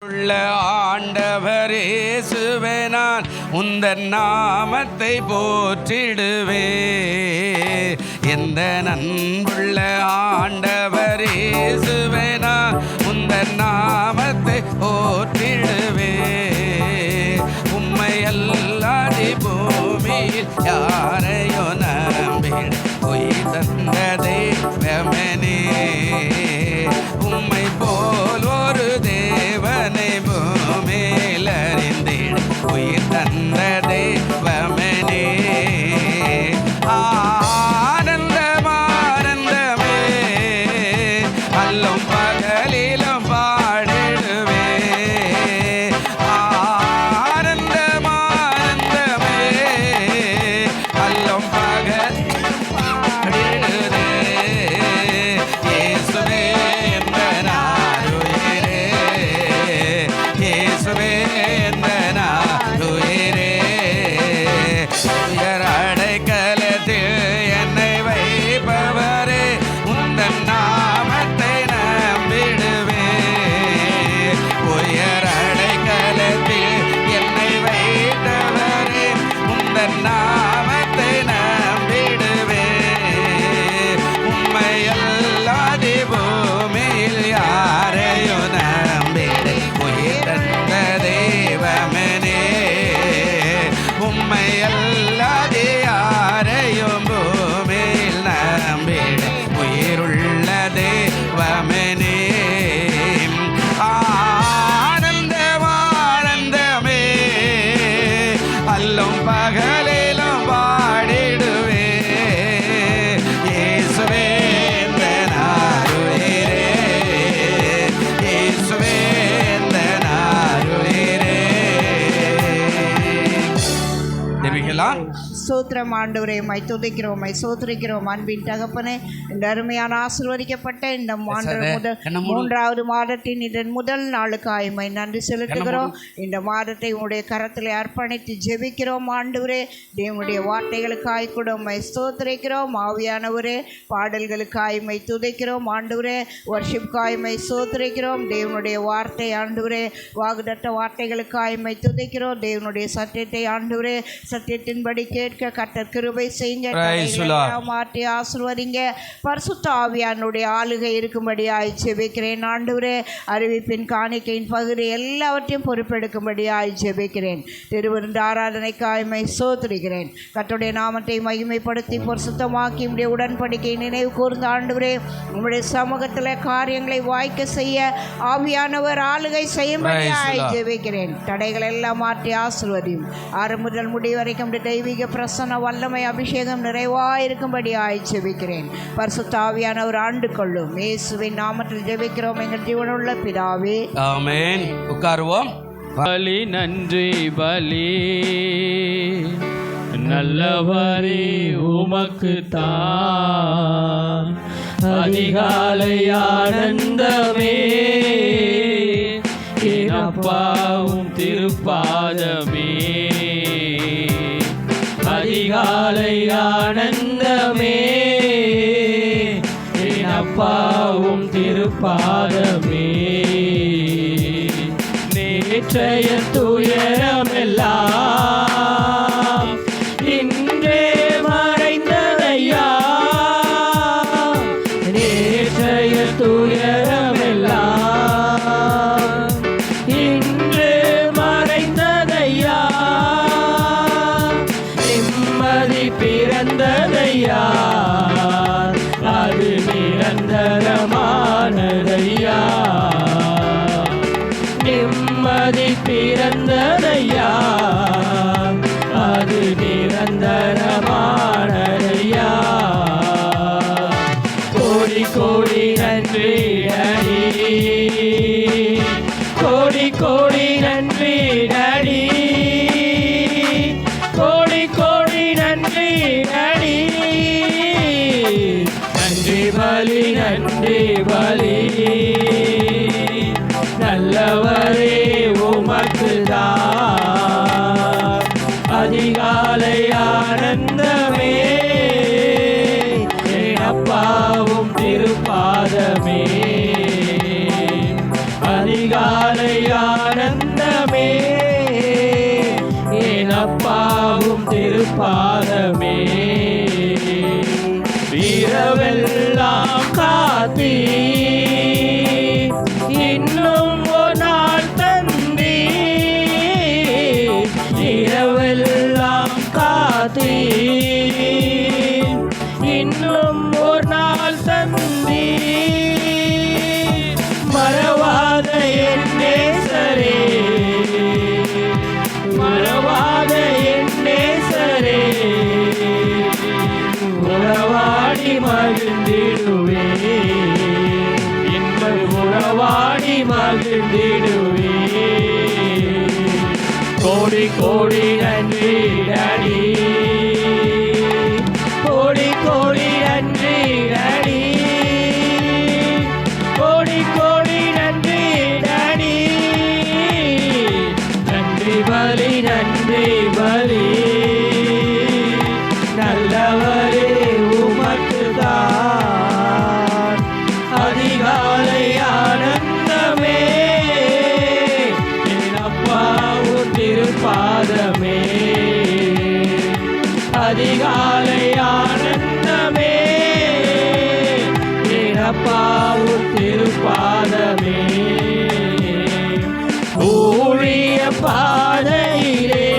உள்ள ஆண்டவர் இயேசுவே, நான் உந்தன் நாமத்தை போற்றிடுவே. எந்த நண்புள்ள ஆண்டவர் இயேசுவே, நான் உந்தன் நாமத்தை போற்றிடுவே. உம்மை அல்லாதி பூமியில் யாரையோ நம்பிட உயிர் தந்த தெய்வமே, உம்மை போல் ஒரு தேவனை பூமியில் அறிந்திட உயிர் தந்த தெய்வமே. ஆனந்தம் ஆனந்தமே, அல்லும் பகலிலும் பாடிடுவே. ஆனந்தம் ஆனந்தமே, அல்லும் பகலிலும் பாடிடுவே. இயேசுவே என்பனார் உயிரே, இயேசுவே என்பனார் உயிரே. உயர் அடைக்கலத்தில் என்னை வைப்பவரே, உந்தன் நாமத்தை நம்பிடுவே. உயர் அடைக்கலத்தில் என்னை வைத்தவரே, உந்தன் நாமத்தை நம்பிடுவே. உம்மை அல்லாதி பூமியில் யாரையோ நம்பிட உயிர் தந்த தெய்வமே. உம்மை அல்லாதி யாரையும் பூமியில் நம்பிட உயிருள்ள தெய்வமே. ஆனந்தம் ஆனந்தமே, அல்லும் பகலிலும் பாடிடுவே. இயேசுவே என்பனார் உயிரே, இயேசுவே என்பனார் உயிரே. ஜெபிக்கலாம். சோத்திரம் ஆண்டவரே, மை துதிக்கிறோம், மை சோத்திரிக்கிறோம். அன்பின் தகப்பனே, இந்த அருமையான ஆசீர்வதிக்கப்பட்ட இந்த மூன்றாவது மாதத்தின் இதன் முதல் நாளுக்காய் மை நன்றி செலுத்துகிறோம். இந்த மாதத்தை உங்களுடைய கரத்தில் அர்ப்பணித்து ஜெபிக்கிறோம் ஆண்டவரே. தேவனுடைய வார்த்தைகளுக்காய் கூட மை ஸ்தோத்திரிக்கிறோம். ஆவியானவரே, பாடல்களுக்காய் மை துதிக்கிறோம் ஆண்டவரே. வர்ஷிப்காய் மை ஸ்தோத்திரிக்கிறோம். தேவனுடைய வார்த்தை ஆண்டவரே, வாக்குத்தத்த வார்த்தைகளுக்காய் மை துதிக்கிறோம். தேவனுடைய சத்தியத்தை ஆண்டவரே, சத்தியத்தின்படி கேட்க கர்த்தர் கிருபை செய்யுங்க, மாற்றி ஆசீர்வதிங்க. பரிசுத்த ஆவியானுடைய ஆளுகை இருக்கும்படியாய் ஜெபிக்கிறேன் ஆண்டவரே. அறிவிப்பின் காணிக்கையின் பகுதி எல்லாவற்றையும் பொறுப்பெடுக்கும்படியாய் ஜெபிக்கிறேன். திருவிருந்த ஆராதனைக்காய் மை ஸ்தோத்திரிக்கிறேன். கர்த்தருடைய நாமத்தை மகிமைப்படுத்தி பரிசுத்தமாக்கி உம்முடைய உடன்படிக்கை நினைவு கூர்ந்த ஆண்டவரே, உம்முடைய சமூகத்தில் காரியங்களை வாய்க்க செய்ய ஆவியானவர் ஆளுகை செய்யும்படியாய் ஜெபிக்கிறேன். தடைகள் எல்லாம் மாற்றி ஆசீர்வதியும். ஆரம்ப முதல் முடி வரைக்கும் தெய்வீக பிரசன்ன வல்லமை அபிஷேகம் நிறைவாயிருக்கும்படி ஜெபிக்கிறேன். பரிசுத்த ஆவியானவர் ஆண்டு கொள்ளும். இயேசுவின் நாமத்தில் ஜெபிக்கிறோம் எங்கள் ஜீவனுள்ள பிதாவே, ஆமென். உட்காருவோம். பலி நன்றி பலி நல்லவரே உமக்கு தான். அதிகாலை ஆனந்தமே, எனப்பாவும் திருப்பாதமே. அதிகாலை ஆனந்தமே, எனப்பாவும் திருப்பாதமே. நேற்றைய துயரமெல்லாம் இன்றே மறைந்ததையா. நேற்றைய துயரமெல்லாம் இன்று மறைந்ததையா. நிம்மதி பிறந்ததையா, அது நிரந்தரமானதையா. நிம்மதி பிறந்ததையா, அது நிரந்தரமானதையா. கோடி கோடி நன்றி நடி, கோடி கோடி நன்றி நடி, கோடி கோடி நன்றி நடி. நன்றி பலி நன்றி பலி நல்லவரே உமக்கு தான். அதிகாலை ஆனந்தமே, அப்பாவும் திருப்பாதமே அதிகாலையா திருப்பாதமே. இரவெல்லாம் காத்தீ, இன்னும் ஒரு நாள் தந்தீ. இரவெல்லாம் காத்தீ, இன்னும் ஒரு நாள் தந்தீ. மறவாத என் நேசரே, மறவாத என் நேசரே, உறவாடி மகிழ்ந்திடுவே, இன்ப உறவாடி மகிழ்ந்திடுவே. கோடி கோடி நன்றி டாடி, கோடி கோடி நன்றி டாடி, கோடி கோடி நன்றி டாடி. நன்றி பலி நன்றி பலி, நல்லவரே உமக்கு தான் அதிகாலை ஆனந்தமே. என் அப்பாவும் திருப்பாதமே, அதிகாலை ஆனந்தமே. என் அப்பாவும் திருப்பாதமே. ஊழிய பாதையிலே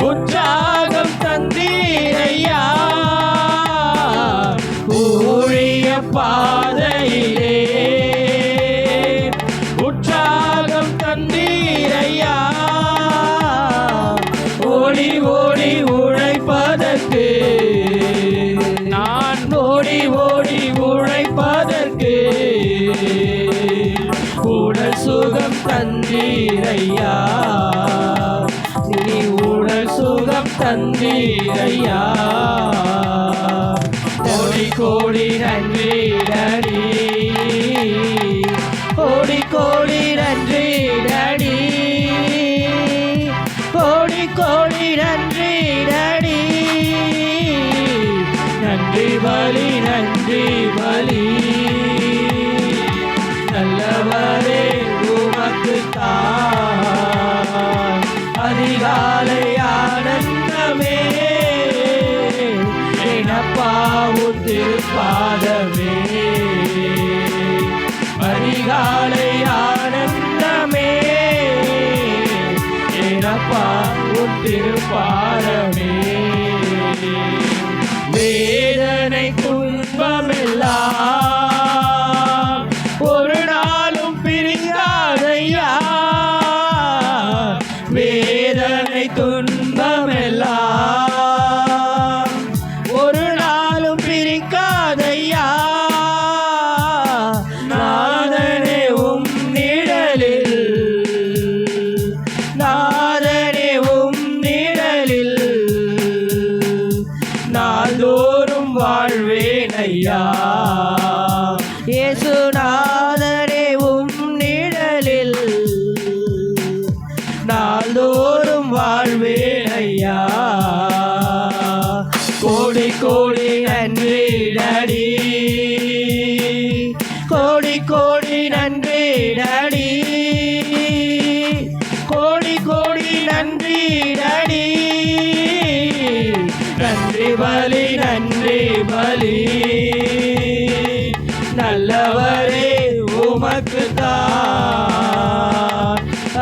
உற்சாகம் தந்தீரையா, ஊழிய பாதையிலே உற்சாகம் தந்தீரையா. ஓடி ஓடி உழைப்பதற்கு, நான் ஓடி ஓடி உழைப்பதற்கு உடல் சுகம் தந்தீரையா, நீ உடல் சுகம் தந்தீரையா. கோடி கோடி நன்றி டாடி, கோடி கோடி நன்றி டாடி, கோடி கோடி நன்றி டாடி. நன்றி பலி நன்றி பலி, நல்லவரே உமக்கு தான் அதிகாலை ஆனந்தமே. என் அப்பாவும் திருப்பாதமே, அதிகாலை ஆனந்தமே. என் அப்பாவும் திருப்பாதமே. வேதனை துன்பமெல்லாம் ஒரு நாளும் பிரியாதையா, வேதனை துன்பமெல்லாம் ஒரு நாளும் பிரிக்காதையா. நாதனே உம் நிழலில், நாதனே உம் நிழலில் நாள்தோறும் வாழ்வேன் ஐயா. இயேசுநாதனே உம் நிழலில் நாள்தோறும் வாழ்வேன் ஐயா. கோடி கோடி நன்றி டாடி, கோடி கோடி நன்றி டாடி, கோடி கோடி நன்றி டாடி. நன்றி பலி நன்றி பலி, நல்லவரே உமக்கு தான்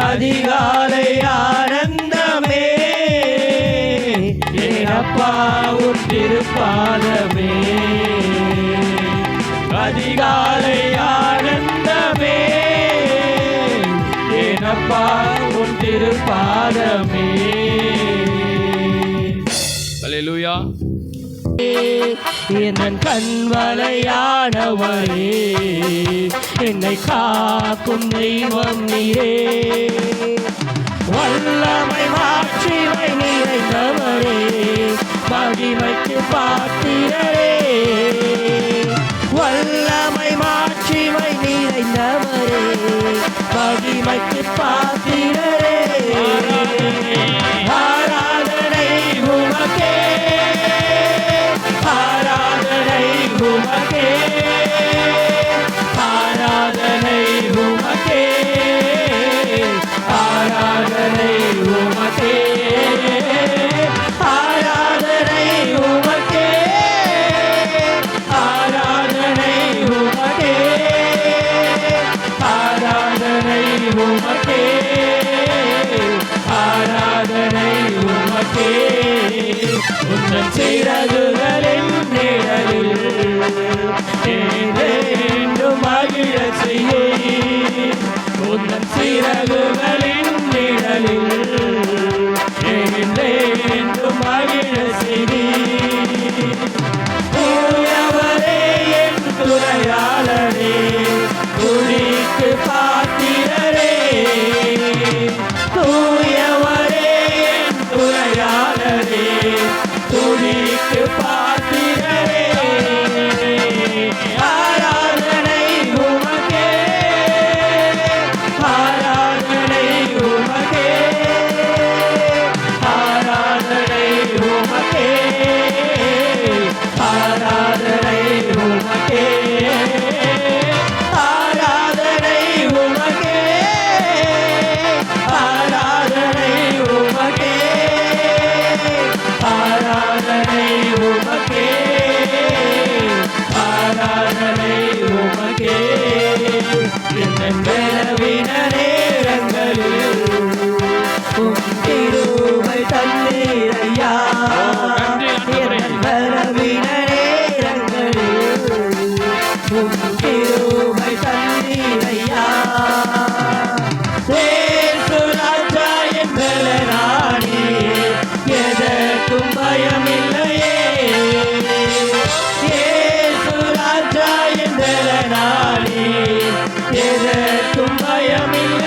அதிகாலை ஆனந்தமே. என் அப்பாவும் திருப்பாதமே, அதிகாலை ஆனந்தமே. என் அப்பாவும் திருப்பாதமே. அல்லேலூயா. என் கண்வலையானவரே, என்னை காக்கும் தெய்வம் நீரே. வல்லமை மாட்சிமை நிறைந்தவரே, மகிமைக்கு பாத்திரரே. வல்லமை மாட்சிமை நிறைந்தவரே, மகிமைக்கு பாத்திரரே. ஆராதனை உமக்கே, ஆராதனை உமக்கே, ஆராதனை உமக்கே, ஆராதனை உமக்கே. உமக்கே ஆராதனை உமக்கே உந்தன் சிறகுகளின் நிழலில் என்றென்றும் மகிழ செய்யும் உந்தன் சிறகுகளின் நிழலில் என்றென்றும் மகிழ செய்யும் தூயவரே என் துணையாளரே துதிக்கு பாத்திரரே தூயவரே என் துணையாளரே துதிக்கு பாத்திரரே ஆராதனை உமக்கே ஆராதனை உமக்கே ஆராதனை உமக்கே ஆராதனை உமக்கே ஆராதனை உமக்கே ஆராதனை உமக்கே ஆராதனை உமக்கே ஆராதனை உமக்கே என் பலவீன நேரங்களில் உம் கிருபை தந்தீரையா என் பலவீன நேரங்களில் உம் கிருபை தந்தீரையா இயேசு ராஜா என் பலனானி எதற்கும் பயமில்லையே இயேசு ராஜா என் பலனானி எதற்கும் பயமில்லை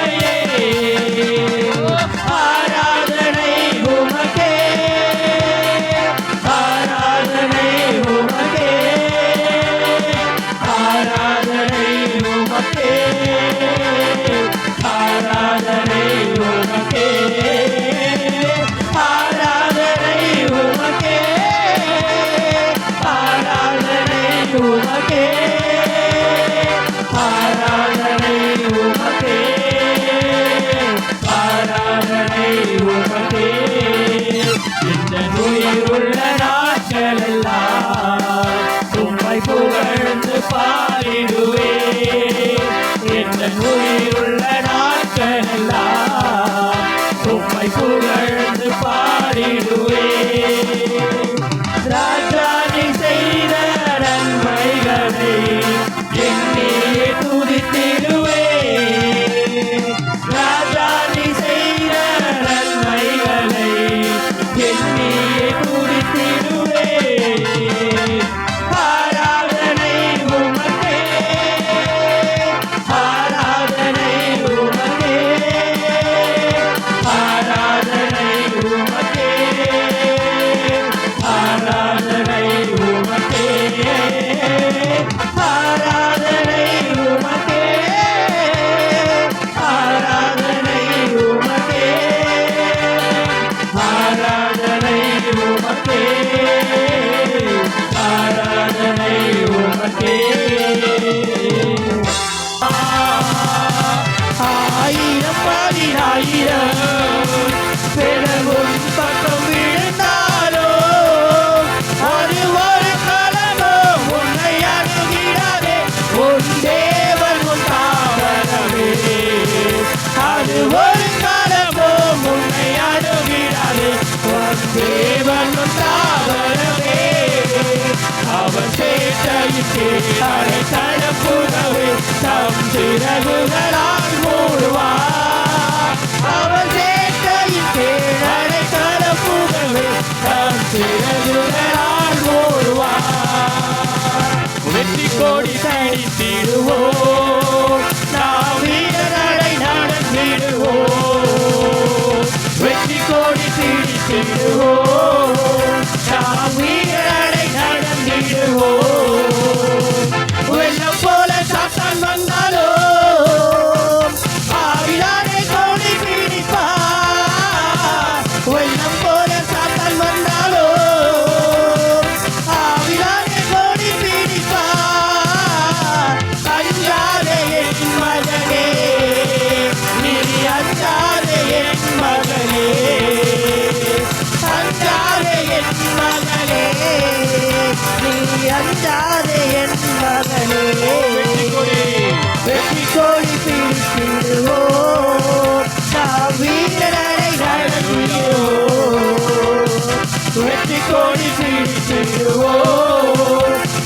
கொடி பிடித்திடுவோம்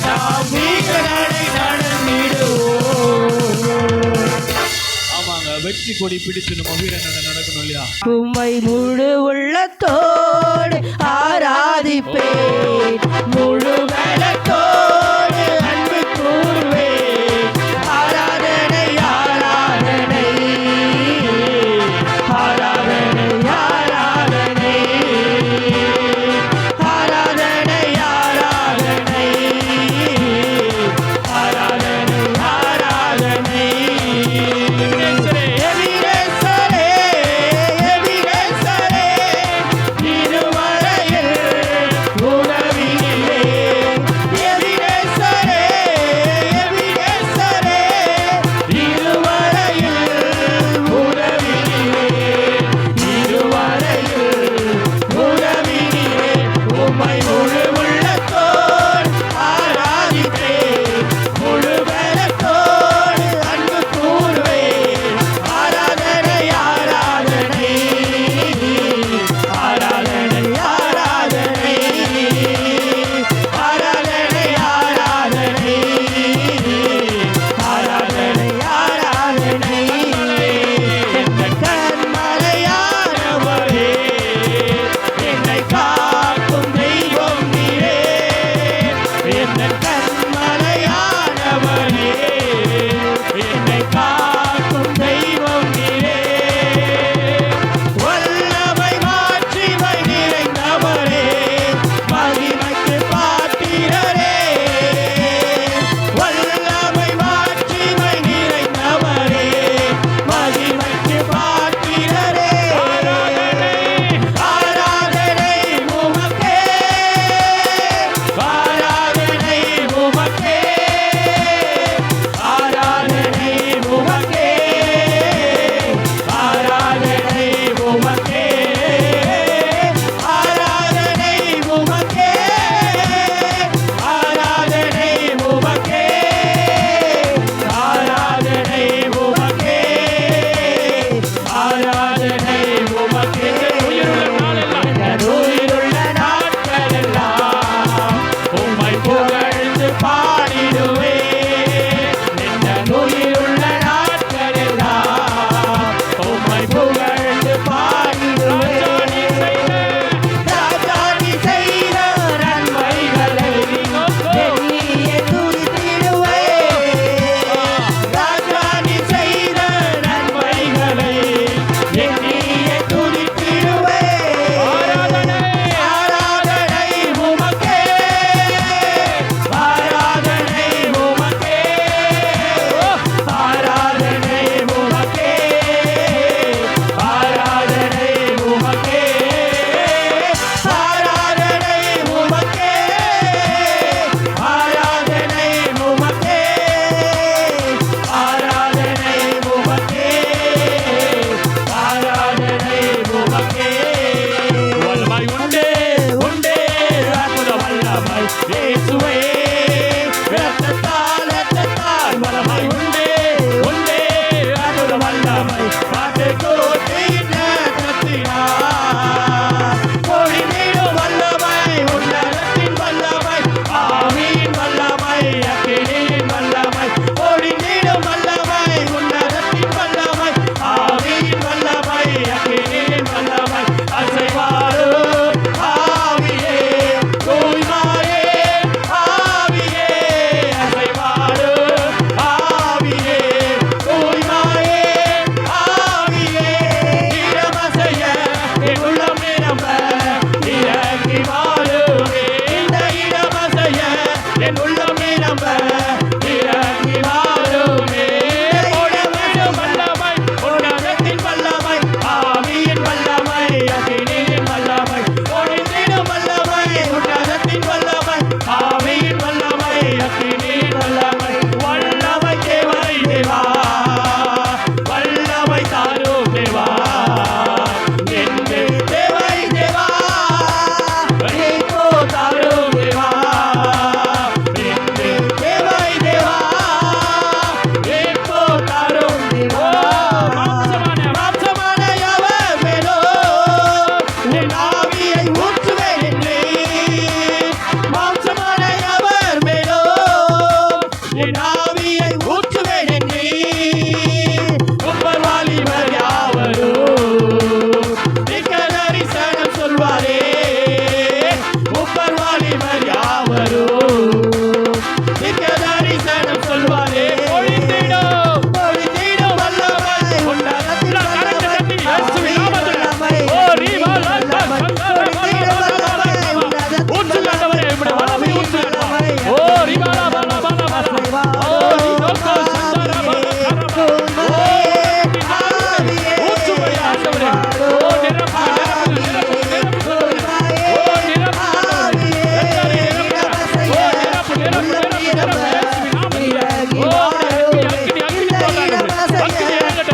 நாம் வீரனை நடந்திடுவோம். ஆமாங்க, வெற்றி கொடி பிடித்து நம்ம வீரன் நடக்கணும் இல்லையா? உம்மை முழு உள்ளத்தோடு ஆராதிப்பேன், முழு பலத்தோடு அன்பு கூறுவேன். ஆராதனை ஆராதனை ஆராதனை ஆராதனை ஆராதனை ஆராதனை ஆராதனை ஆராதனை. எபிரேசரே, எபிரேசரே, திருமலையில் உணவினிலே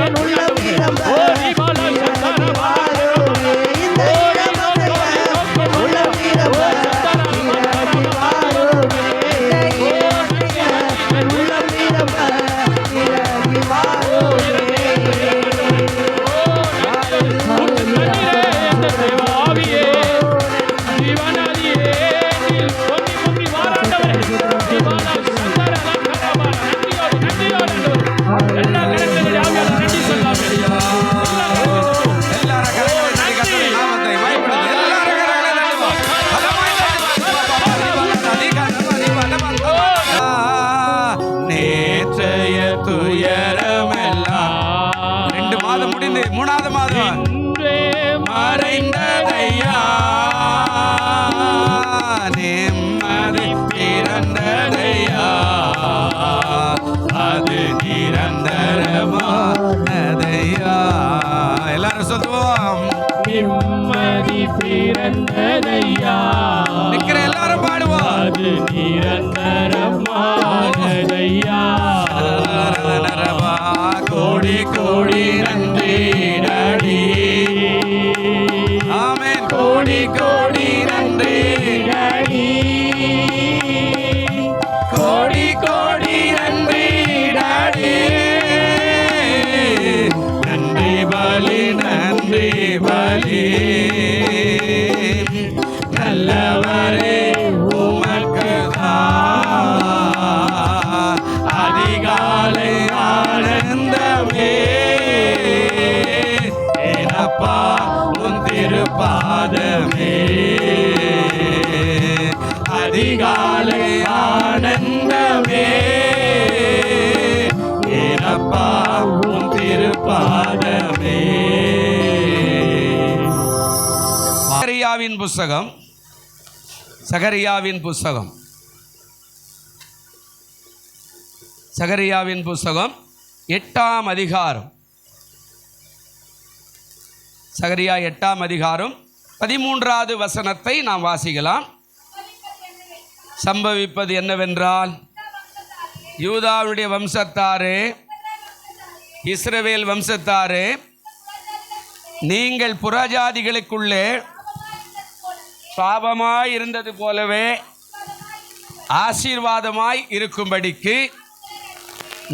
என் உள்ளம் நிரம்ப இந்த இடம் உள்ளம் நிரம்ப நிரம்பி வாருமே. என் உள்ளம் நிரம்ப நிரம்பி வாருமே. எல்லாரும் கரங்களை தட்டி கர்த்தருடைய நாமத்தை மகிமைப்படுத்து. எல்லாரும் கரங்களை தட்டுவோம். பலமாய் நேற்றைய துயரமெல்லாம் 2 மாதம் முடிந்து 3வது மாதம் மறைந்ததையா, நிம்மதி பிறந்ததையா, அது நிரந்தரமானதையா. எல்லாரும் சொல்லுவோம். நிம்மதி பிறந்ததையா, நிக்கிற எல்லாரும் பாடுவோம். அது நிரந்தரமானதையா. கோடி கோடி நன்றி டாடி. ஆமென். கோடி கோடி நன்றி டாடி. கோடி கோடி நன்றி டாடி. நன்றி பலி நன்றி பலி. நல்லவரே உமக்குதான் அதிகாலை ஆனந்தமே. ஏனப்பா உன் திருப்பாதமே. அதிகாலை ஆனந்தமே. ஏனப்பா உன் திருப்பாதமே. சகரியாவின் புஸ்தகம், சகரியாவின் புஸ்தகம், சகரியாவின் புஸ்தகம் 8ஆம் அதிகாரம். சகரியா 8ஆம் அதிகாரம் 13வது வசனத்தை நாம் வாசிக்கலாம். சம்பவிப்பது என்னவென்றால், யூதாவுடைய வம்சத்தாரே, இஸ்ரவேல் வம்சத்தாரே, நீங்கள் புறஜாதிகளுக்குள்ளே சாபமாய் இருந்தது போலவே ஆசீர்வாதமாய் இருக்கும்படிக்கு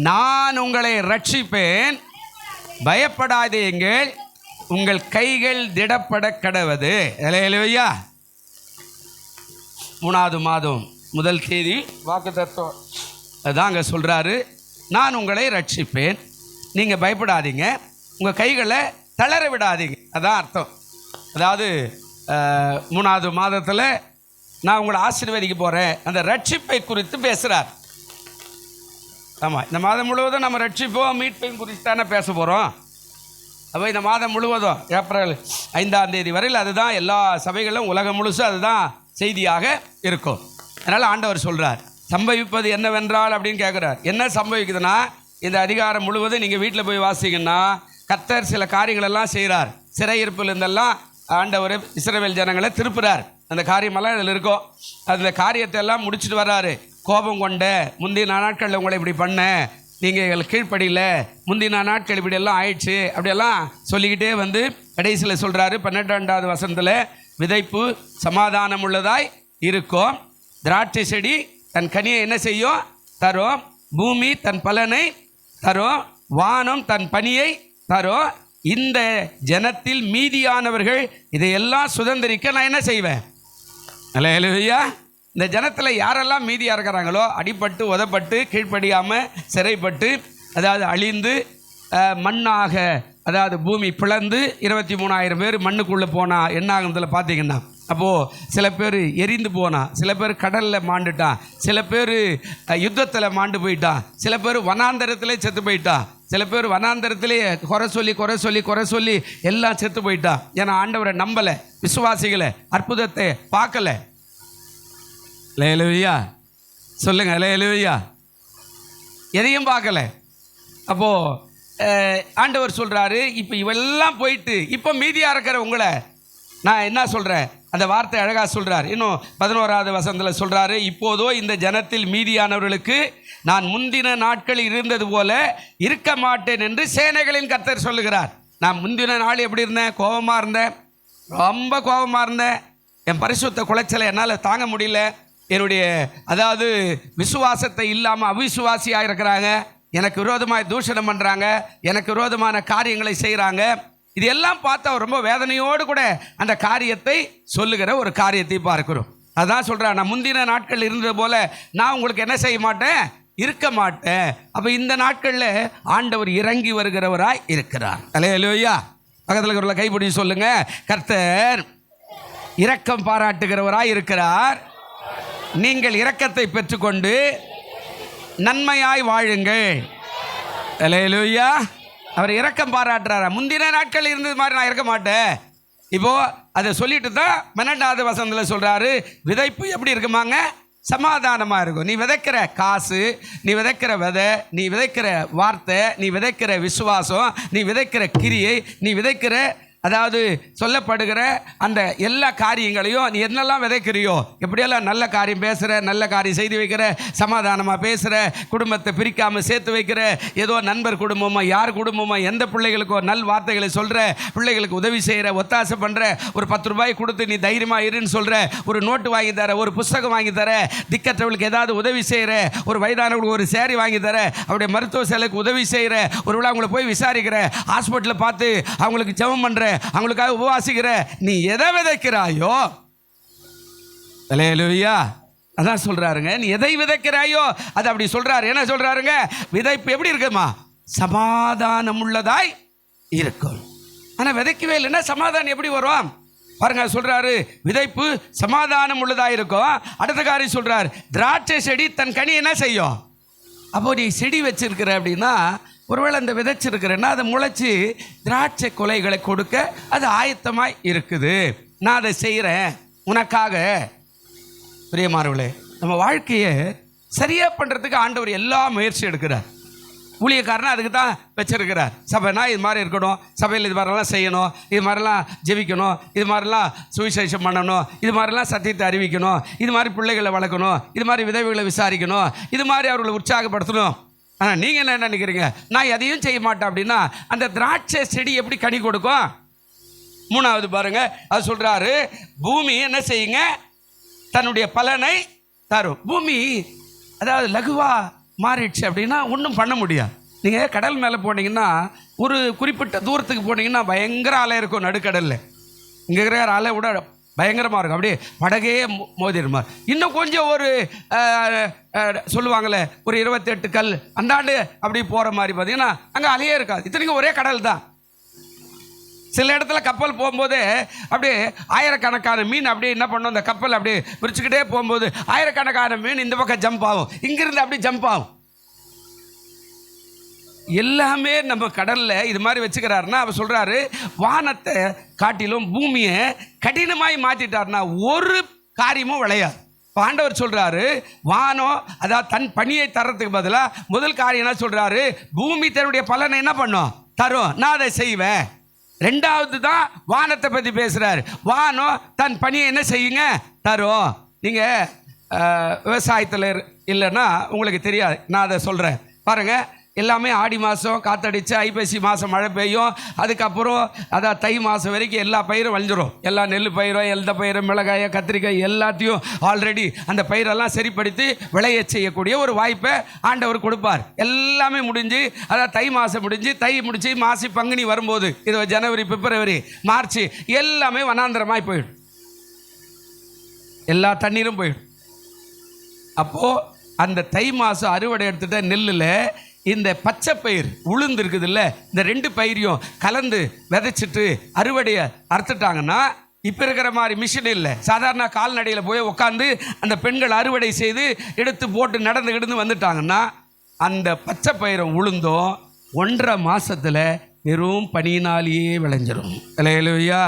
நான் உங்களை ரட்சிப்பேன். பயப்படாதீங்கள், உங்கள் கைகள் திடப்பட கடவது. அல்லேலூயா. 3வது மாதம் 1 தேதி வாக்குத்தத்தம் அதான் அங்கே சொல்கிறாரு. நான் உங்களை ரட்சிப்பேன், நீங்கள் பயப்படாதீங்க, உங்கள் கைகளை தளர விடாதீங்க. அதான் அர்த்தம். அதாவது 3வது மாதத்தில் நான் உங்களை ஆசீர்வதிக்க போகிறேன், அந்த ரட்சிப்பை குறித்து பேசுகிறார். ஆமாம், இந்த மாதம் முழுவதும் நம்ம ரட்சிப்போம் மீட்பையும் குறித்து தானே பேச போகிறோம். அப்போ இந்த மாதம் முழுவதும் ஏப்ரல் 5ஆம் தேதி வரையில் அதுதான் எல்லா சபைகளும் உலகம் முழுசும் அதுதான் செய்தியாக இருக்கும். அதனால் ஆண்டவர் சொல்கிறார், சம்பவிப்பது என்னவென்றால் அப்படின்னு கேட்குறார். என்ன சம்பவிக்குதுன்னா, இந்த அதிகாரம் முழுவதும் நீங்கள் வீட்டில் போய் வாசிங்கன்னா கர்த்தர் சில காரியங்களெல்லாம் செய்கிறார். சிறையிருப்பில் இருந்தெல்லாம் ஆண்டவர் இஸ்ரவேல் ஜனங்களை திருப்புறார். அந்த காரியமெல்லாம் இதில் இருக்கும். அந்த காரியத்தை எல்லாம் முடிச்சுட்டு வர்றாரு. கோபம் கொண்ட முந்தின நாட்களில் உங்களை இப்படி பண்ண, நீங்கள் கீழ்ப்படியில், முந்தின நாட்கள் இப்படியெல்லாம் ஆயிடுச்சு, அப்படியெல்லாம் சொல்லிக்கிட்டே வந்து கடைசியில் சொல்கிறாரு 12வது வசனத்தில், விதைப்பு சமாதானம் உள்ளதாய் இருக்கும், திராட்சை செடி தன் கனியை என்ன செய்யும் தரும், பூமி தன் பலனை தரும், வானம் தன் பனியை தரும். இந்த ஜனத்தில் மீதியானவர்கள் இதையெல்லாம் சுதந்திரிக்க நான் என்ன செய்வேன். அல்லேலூயா. இந்த ஜனத்தில் யாரெல்லாம் மீதியாக இருக்கிறாங்களோ, அடிபட்டு உதப்பட்டு கீழ்ப்படியாமல் சிறைப்பட்டு, அதாவது அழிந்து மண்ணாக, அதாவது பூமி பிளந்து 23,000 பேர் மண்ணுக்குள்ளே போனால் என்ன ஆகுனதில் பார்த்தீங்கன்னா, அப்போது சில பேர் எரிந்து போனான், சில பேர் கடலில் மாண்டுட்டான், சில பேர் யுத்தத்தில் மாண்டு போயிட்டான், சில பேர் வனாந்தரத்திலே செத்து போயிட்டான், சில பேர் வனாந்தரத்திலே குறை சொல்லி எல்லாம் செத்து போயிட்டான். ஏன்னா ஆண்டவரை நம்பலை, விசுவாசிகளை, அற்புதத்தை பார்க்கல. அல்லேலூயா சொல்லுங்க. அல்லேலூயா. எதையும் பார்க்கல. அப்போது ஆண்டவர் சொல்கிறாரு, இப்போ இவெல்லாம் போயிட்டு இப்போ மீதியாக இருக்கிற உங்களை நான் என்ன சொல்கிறேன், அந்த வார்த்தை அழகாக சொல்கிறார். இன்னும் 11வது வசனத்தில் சொல்கிறாரு, இப்போதோ இந்த ஜனத்தில் மீதியானவர்களுக்கு நான் முந்தின நாட்கள் இருந்தது போல இருக்க மாட்டேன் என்று சேனைகளின் கர்த்தர் சொல்லுகிறார். நான் முந்தின நாள் எப்படி இருந்தேன்? கோபமாக இருந்தேன், ரொம்ப கோபமாக இருந்தேன். என் பரிசுத்த குலைச்சலை என்னால் தாங்க முடியல. என்னுடைய அதாவது விசுவாசத்தை இல்லாமல் அவிசுவாசியாக இருக்கிறாங்க, எனக்கு விரோதமாக தூஷணம் பண்ணுறாங்க, எனக்கு விரோதமான காரியங்களை செய்கிறாங்க. இது எல்லாம் பார்த்து அவர் ரொம்ப வேதனையோடு கூட அந்த காரியத்தை சொல்லுகிற ஒரு காரியத்தை பார்க்கிறோம். அதான் சொல்கிறேன், நான் முந்தின நாட்கள் இருந்தது போல நான் உங்களுக்கு என்ன செய்ய மாட்டேன், இருக்க மாட்டேன். அப்போ இந்த நாட்களில் ஆண்டவர் இறங்கி வருகிறவராய் இருக்கிறார். அல்லேலூயா. பக்கத்தில் இருக்கிறவங்களை கைப்பிடி சொல்லுங்க, கர்த்தர் இரக்கம் பாராட்டுகிறவராய் இருக்கிறார். நீங்கள் இரக்கத்தை பெற்றுக்கொண்டு நன்மையாய் வாழுங்கள். அல்லேலூயா. அவர் இரக்கம் பாராட்டுறாரா? முந்தின நாட்கள் இருந்தது மாதிரி நான் இருக்க மாட்டேன். இப்போ அதை சொல்லிட்டு தான் 12வது வசனத்தில் சொல்றாரு, விதைப்பு எப்படி இருக்குமாங்க? சமாதானமாக இருக்கும். நீ விதைக்கிற காசு, நீ விதைக்கிற விதை, நீ விதைக்கிற வார்த்தை, நீ விதைக்கிற விசுவாசம், நீ விதைக்கிற கிரியை, நீ விதைக்கிற அதாவது சொல்லப்படுகிற அந்த எல்லா காரியங்களையும் நீ என்னெல்லாம் விதைக்கிறியோ, எப்படியெல்லாம் நல்ல காரியம் பேசுகிற, நல்ல காரியம் செய்து வைக்கிற, சமாதானமாக பேசுகிற, குடும்பத்தை பிரிக்காமல் சேர்த்து வைக்கிற, ஏதோ நண்பர் குடும்பமோ யார் குடும்பமோ எந்த பிள்ளைகளுக்கோ நல் வார்த்தைகளை சொல்கிற, பிள்ளைகளுக்கு உதவி செய்கிற, ஒத்தாசை பண்ணுற, ஒரு 10 ரூபாய் கொடுத்து நீ தைரியமாக இருன்னு சொல்கிற, ஒரு நோட்டு வாங்கி தர, ஒரு புஸ்தகம் வாங்கி தர, திக்கற்றவர்களுக்கு ஏதாவது உதவி செய்கிற, ஒரு வயதானவர்களுக்கு ஒரு சேரி வாங்கி தர, அவருடைய மருத்துவ செலவுக்கு உதவி செய்கிற, ஒரு விழா அவங்களை போய் விசாரிக்கிற, ஹாஸ்பிட்டலில் பார்த்து அவங்களுக்கு ஜெபம் பண்ணுற, அவங்களுக்காக உபவாசிக்கிற, நீ எதை விதைக்கிறாயோ, அல்லேலூயா, அதான் சொல்றாருங்க, நீ எதை விதைக்கிறாயோ அது அப்படி சொல்றாரு. என்ன சொல்றாருங்க? விதைப்பு எப்படி இருக்குமா? சமாதானம் உள்ளதாய் இருக்கும். ஆனா விதைக்கவே இல்லைன்னா சமாதானம் எப்படி வரும்? பாருங்க, சொல்றாரு விதைப்பு சமாதானம் உள்ளதாய் இருக்கும். அடுத்த காரியம் சொல்றாரு, திராட்சை செடி தன் கனி என்ன செய்யும்? அப்போ நீ செடி வச்சிருக்கிற அப்படின்னா, ஒருவேளை அந்த விதைச்சிருக்கிறேன்னா அதை முளைச்சி திராட்சை கொலைகளை கொடுக்க அது ஆயத்தமாய் இருக்குது. நான் அதை செய்கிறேன் உனக்காக. பிரியமானவர்களே, நம்ம வாழ்க்கையை சரியாக பண்ணுறதுக்கு ஆண்டவர் எல்லா முயற்சி எடுக்கிறார். ஊழியக்காரனா அதுக்கு தான் வச்சிருக்கிறார். சபைனா இது மாதிரி இருக்கணும், சபையில் இது மாதிரிலாம் செய்யணும், இது மாதிரிலாம் ஜெபிக்கணும், இது மாதிரிலாம் சுவிசேஷம் பண்ணணும், இது மாதிரிலாம் சத்தியத்தை அறிவிக்கணும், இது மாதிரி பிள்ளைகளை வளர்க்கணும், இது மாதிரி விதவைகளை விசாரிக்கணும், இது மாதிரி அவர்களை உற்சாகப்படுத்தணும். ஆனால் நீங்கள் என்ன நினைக்கிறீங்க? நான் எதையும் செய்ய மாட்டேன் அப்படின்னா அந்த திராட்சை செடி எப்படி கனி கொடுக்கும்? 3வது பாருங்க, அது சொல்றாரு, பூமி என்ன செய்யுங்க? தன்னுடைய பலனை தரும். பூமி அதாவது லகுவா மாறிடுச்சு அப்படின்னா ஒன்றும் பண்ண முடியாது. நீங்கள் கடல் மேலே போனீங்கன்னா, ஒரு குறிப்பிட்ட தூரத்துக்கு போனீங்கன்னா பயங்கர அலை இருக்கும் நடுக்கடலில். இங்கே இருக்கிற அலை விட பயங்கரமாக இருக்கும், அப்படியே படகே மோதிருமா. இன்னும் கொஞ்சம் ஒரு சொல்லுவாங்களே ஒரு 28 கல் அந்தாண்டு அப்படி போகிற மாதிரி பார்த்தீங்கன்னா அங்கே அலையே இருக்காது. இத்தனைக்கும் ஒரே கடல் தான். சில இடத்துல கப்பல் போகும்போது அப்படியே ஆயிரக்கணக்கான மீன் அப்படியே என்ன பண்ணும், அந்த கப்பல் அப்படியே விரிச்சுக்கிட்டே போகும்போது ஆயிரக்கணக்கான மீன் இந்த பக்கம் ஜம்ப் ஆகும், இங்கிருந்து அப்படி ஜம்ப் ஆகும். எல்லாமே நம்ம கடலில் இது மாதிரி வச்சுக்கிறாருன்னா, அவர் சொல்கிறாரு வானத்தை காட்டிலும் பூமியை கடினமாய் மாற்றிட்டாருன்னா ஒரு காரியமும் விளையாது. ஆண்டவர் சொல்கிறாரு வானம் அதாவது தன் பணியை தர்றதுக்கு பதிலாக முதல் காரியம் என்ன சொல்கிறாரு, பூமி தன்னுடைய பலனை என்ன பண்ணும், தரும், நான் அதை செய்வேன். 2வது தான் வானத்தை பற்றி பேசுகிறார். வானம் தன் பணியை என்ன செய்யுங்க, தரும். நீங்கள் விவசாயத்தில் இல்லைன்னா உங்களுக்கு தெரியாது, நான் அதை சொல்கிறேன் பாருங்கள். எல்லாமே ஆடி மாதம் காற்றடிச்சு ஐப்பசி மாதம் மழை பெய்யும், அதுக்கப்புறம் அதான் தை மாதம் வரைக்கும் எல்லா பயிரும் வளைஞ்சிரும். எல்லா நெல் பயிரும், எந்த பயிரும், மிளகாய், கத்திரிக்காய் எல்லாத்தையும் ஆல்ரெடி அந்த பயிரெல்லாம் சரிப்படுத்தி விளைய செய்யக்கூடிய ஒரு வாய்ப்பை ஆண்டவர் கொடுப்பார். எல்லாமே முடிஞ்சு அதான் தை மாதம் முடிஞ்சு, தை முடிச்சு மாசி பங்குனி வரும்போது இது ஜனவரி, பிப்ரவரி, மார்ச் எல்லாமே வனாந்திரமாய் போயிடும், எல்லா தண்ணீரும் போயிடும். அப்போது அந்த தை மாதம் அறுவடை எடுத்துகிட்ட நெல்லில் இந்த பச்சை பயிர் உளுந்து இருக்குது இல்லை, இந்த 2 பயிரையும் கலந்து விதைச்சிட்டு அறுவடையை அறுத்துட்டாங்கன்னா, இப்போ இருக்கிற மாதிரி மிஷின் இல்லை, சாதாரண கால்நடையில் போய் உட்காந்து அந்த பெண்கள் அறுவடை செய்து எடுத்து போட்டு நடந்து வந்துட்டாங்கன்னா அந்த பச்சை பயிரும் உளுந்தும் 1.5 மாதத்தில் வெறும் பனியினாலேயே விளைஞ்சிரும். இல்லையா?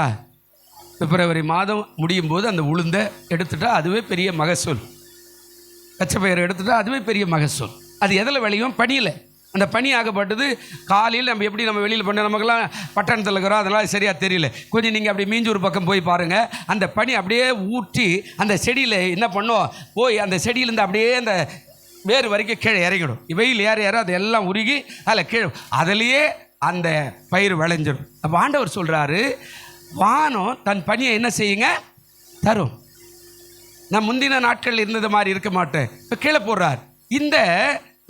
பிப்ரவரி மாதம் முடியும் போது அந்த உளுந்தை எடுத்துட்டா அதுவே பெரிய மகசூல். பச்சை பயிரை எடுத்துட்டா அதுவே பெரிய மகசூல். அது எதில் விளையும்? பனியில். அந்த பனி ஆகப்பட்டது. காலையில் நம்ம எப்படி நம்ம வெளியில் பண்ண, நமக்கெல்லாம் பட்டணத்தில் இருக்கிறோம், அதனால் சரியாக தெரியல. கொஞ்சம் நீங்கள் அப்படி மீஞ்சூர் பக்கம் போய் பாருங்கள். அந்த பனி அப்படியே ஊற்றி அந்த செடியில் என்ன பண்ணோம், போய் அந்த செடியிலேருந்து அப்படியே அந்த வேறு வரைக்கும் கீழே இறங்கிடும். வெயில் ஏற அது எல்லாம் உருகி அதில் கீழே, அதுலேயே அந்த பயிர் விளைஞ்சிடும். அப்போ ஆண்டவர் சொல்கிறாரு, வானம் தன் பனியை என்ன செய்யுங்க, தரும். நான் முந்தின நாட்கள் இருந்தது மாதிரி இருக்க மாட்டேன். இப்போ கீழே போடுறார். இந்த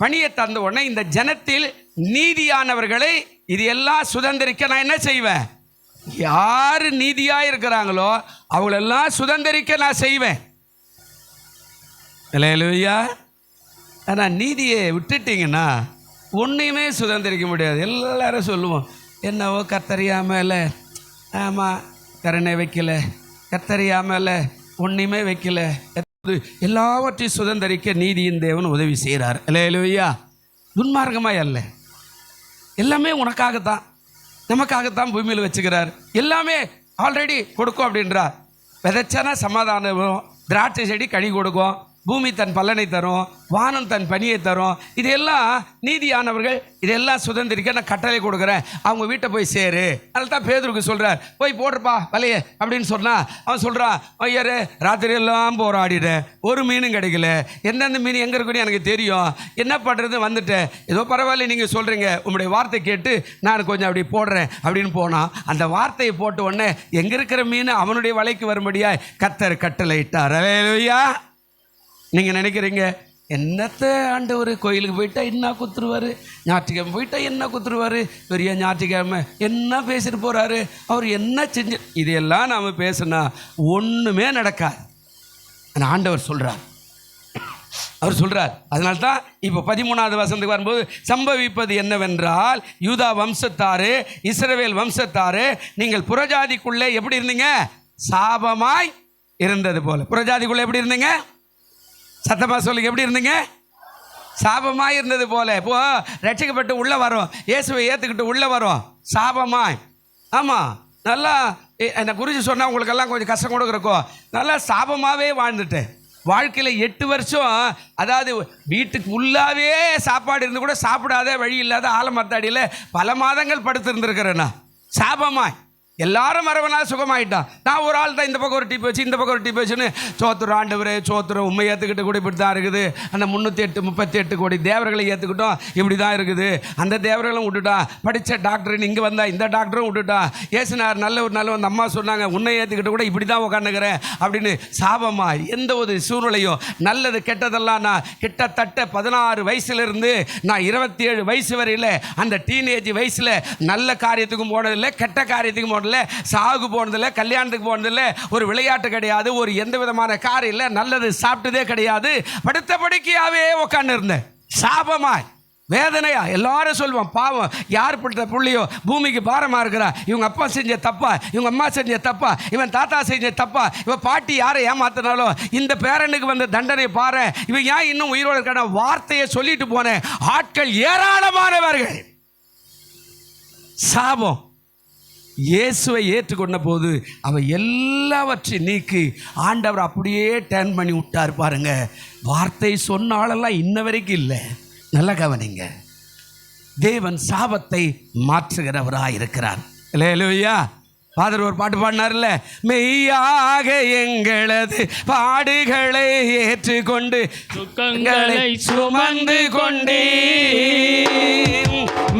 பணியை தந்த உடனே இந்த ஜனத்தில் நீதியானவர்களை இது எல்லாம் சுதந்திரிக்க நான் என்ன செய்வேன், யார் நீதியாக இருக்கிறாங்களோ அவங்களெல்லாம் சுதந்திரிக்க நான் செய்வேன். இல்லையா? ஆனால் நீதியை விட்டுட்டிங்கன்னா ஒன்றையுமே சுதந்திரிக்க முடியாது. எல்லாரும் சொல்லுவோம், என்னவோ கர்த்தறியாமல், ஆமாம் கருணை வைக்கல, கர்த்தறியாமல் ஒன்றையுமே வைக்கல, எல்லாவற்றையும் சுதந்திரிக்க நீதியின் தேவன் உதவி செய்கிறார். இல்லையா? துன்மார்க்கமாக அல்ல, எல்லாமே உனக்காகத்தான், நமக்காகத்தான் பூமியில் வச்சுக்கிறார். எல்லாமே ஆல்ரெடி கொடுக்கும் அப்படின்றார். விதைச்சானா சமாதானம், திராட்சை செடி கனி கொடுக்கும், பூமி தன் பலனை தரும், வானம் தன் பனியை தரும். இதெல்லாம் நீதியானவர்கள் இதெல்லாம் சுதந்திரிக்க நான் கட்டளை கொடுக்குறேன், அவங்க வீட்டை போய் சேரு. அதில் தான் பேதுருக்கு சொல்கிறார், போய் போடுறப்பா வலைய அப்படின்னு சொன்னால் அவன் சொல்கிறான், ஐயரு ராத்திரி எல்லாம் போராடிட்டேன், ஒரு மீனும் கிடைக்கல, எந்தெந்த மீன் எங்கே இருக்குன்னு எனக்கு தெரியும், என்ன பண்ணுறது வந்துட்டேன், ஏதோ பரவாயில்ல நீங்கள் சொல்கிறீங்க, உங்களுடைய வார்த்தை கேட்டு நான் கொஞ்சம் அப்படி போடுறேன் அப்படின்னு போனான். அந்த வார்த்தையை போட்ட உடனே எங்கே இருக்கிற மீன் அவனுடைய வலைக்கு வரும்படியாய் கர்த்தர் கட்டளை இட்டார். அல்லேலூயா. நீங்கள் நினைக்கிறீங்க, என்னத்தை ஆண்டவர் கோயிலுக்கு போயிட்டா என்ன குத்துருவார், ஞாயிற்றுக்கிழமை போயிட்டா என்ன குத்துருவார், பெரிய ஞாயிற்றுக்கிழமை என்ன பேசிட்டு போகிறாரு, அவர் என்ன செஞ்சு, இதையெல்லாம் நாம் பேசுனா ஒன்றுமே நடக்காது. ஆனால் ஆண்டவர் சொல்கிறார், அவர் சொல்கிறார். அதனால தான் இப்போ 13வது வசனத்துக்கு வரும்போது சம்பவிப்பது என்னவென்றால், யூதா வம்சத்தாரு, இஸ்ரவேல் வம்சத்தாரு, நீங்கள் புறஜாதிக்குள்ளே எப்படி இருந்தீங்க, சாபமாய் இருந்தது போல. புறஜாதிக்குள்ளே எப்படி இருந்தீங்க, சத்தமாக சொல்லுங்க, எப்படி இருந்தீங்க, சாபமாய் இருந்தது போல. இப்போ ரட்சிக்கப்பட்டு உள்ளே வரோம், இயேசுவை ஏற்றுக்கிட்டு உள்ளே வரோம், சாபமாய். ஆமாம், நல்லா என்னை குறித்து சொன்னால் உங்களுக்கெல்லாம் கொஞ்சம் கஷ்டம் கூட இருக்கும். நல்லா சாபமாகவே வாழ்ந்துட்டேன். வாழ்க்கையில் 8 வருஷம், அதாவது வீட்டுக்கு உள்ளாவே சாப்பாடு இருந்து கூட சாப்பிடாத, வழி இல்லாத ஆலமரத்தடியில் பல மாதங்கள் படுத்திருந்துருக்கிறேன்னா, சாபமாய். எல்லாரும் மரவனா சுகமாயிட்டான். நான் ஒரு ஆள் தான் இந்த பக்கம் ஒரு டீப் வச்சு இந்த பக்கம் ஒரு டீப் வச்சுன்னு சோத்துறோம். ஆண்டவரே சோத்துறோம், உண்மை ஏற்றுக்கிட்டு கூட இப்படி தான் இருக்குது. அந்த 338 கோடி தேவர்களை ஏற்றுக்கிட்டோம், இப்படி தான் இருக்குது. அந்த தேவர்களும் விட்டுட்டான். படித்த டாக்டர்னு இங்கே வந்தா இந்த டாக்டரும் விட்டுட்டான். ஏசுனார் நல்ல அந்த அம்மா சொன்னாங்க, உன்னை ஏற்றுக்கிட்டு கூட இப்படி தான் உட்காந்துக்கிறேன் அப்படின்னு சாபமா. எந்த ஒரு சூழ்நிலையும் நல்லது கெட்டதெல்லாம் நான் கிட்டத்தட்ட 16 வயசுலேருந்து நான் 27 வயசு வரையில் அந்த டீனேஜ் வயசில் நல்ல காரியத்துக்கும் போனதில்லை, கெட்ட காரியத்துக்கும் போனதில்லை, சாகு போனதில்லை, கல்யாணத்துக்கு போனதில்லை, ஒரு விளையாட்டு கிடையாது, ஒரு எந்த விதமான காரியம் இல்லை, நல்லது சாப்பிட்டதே கிடையாது, படுத்த படுக்கையாவே உட்கார்ந்து இருந்தேன். சாபமாய், வேதனையா. எல்லாரும் சொல்லுவான், பாவம் யார் பிடித்த புள்ளியோ பூமிக்கு பாரமாக இருக்கிறா, இவங்க அப்பா செஞ்ச தப்பா, இவங்க அம்மா செஞ்ச தப்பா, இவன் தாத்தா செஞ்ச தப்பா, இவன் பாட்டி யாரை ஏமாத்தினாலும் இந்த பேரனுக்கு வந்த தண்டனை பாரு, இவன் ஏன் இன்னும் உயிரோடு இருக்கான வார்த்தையை சொல்லிட்டு போனேன். ஆட்கள் ஏராளமானவர்கள். சாபம். இயேசுவை ஏற்றுக்கொண்ட போது அவ எல்லாவற்றையும் நீக்கி ஆண்டவர் அப்படியே டர்ன் பண்ணி விட்டார். பாருங்க, வார்த்தை சொன்ன ஆளெல்லாம் இன்ன வரைக்கும் இல்லை. நல்ல கவனிங்க, தேவன் சாபத்தை மாற்றுகிறவராக இருக்கிறார். அல்லேலூயா. ஃபாதர் ஒரு பாட்டு பாடினார்ல, மெய்யாக எங்களது பாடுகளை ஏற்றுக்கொண்டு துக்கங்களை சுமந்து கொண்டே,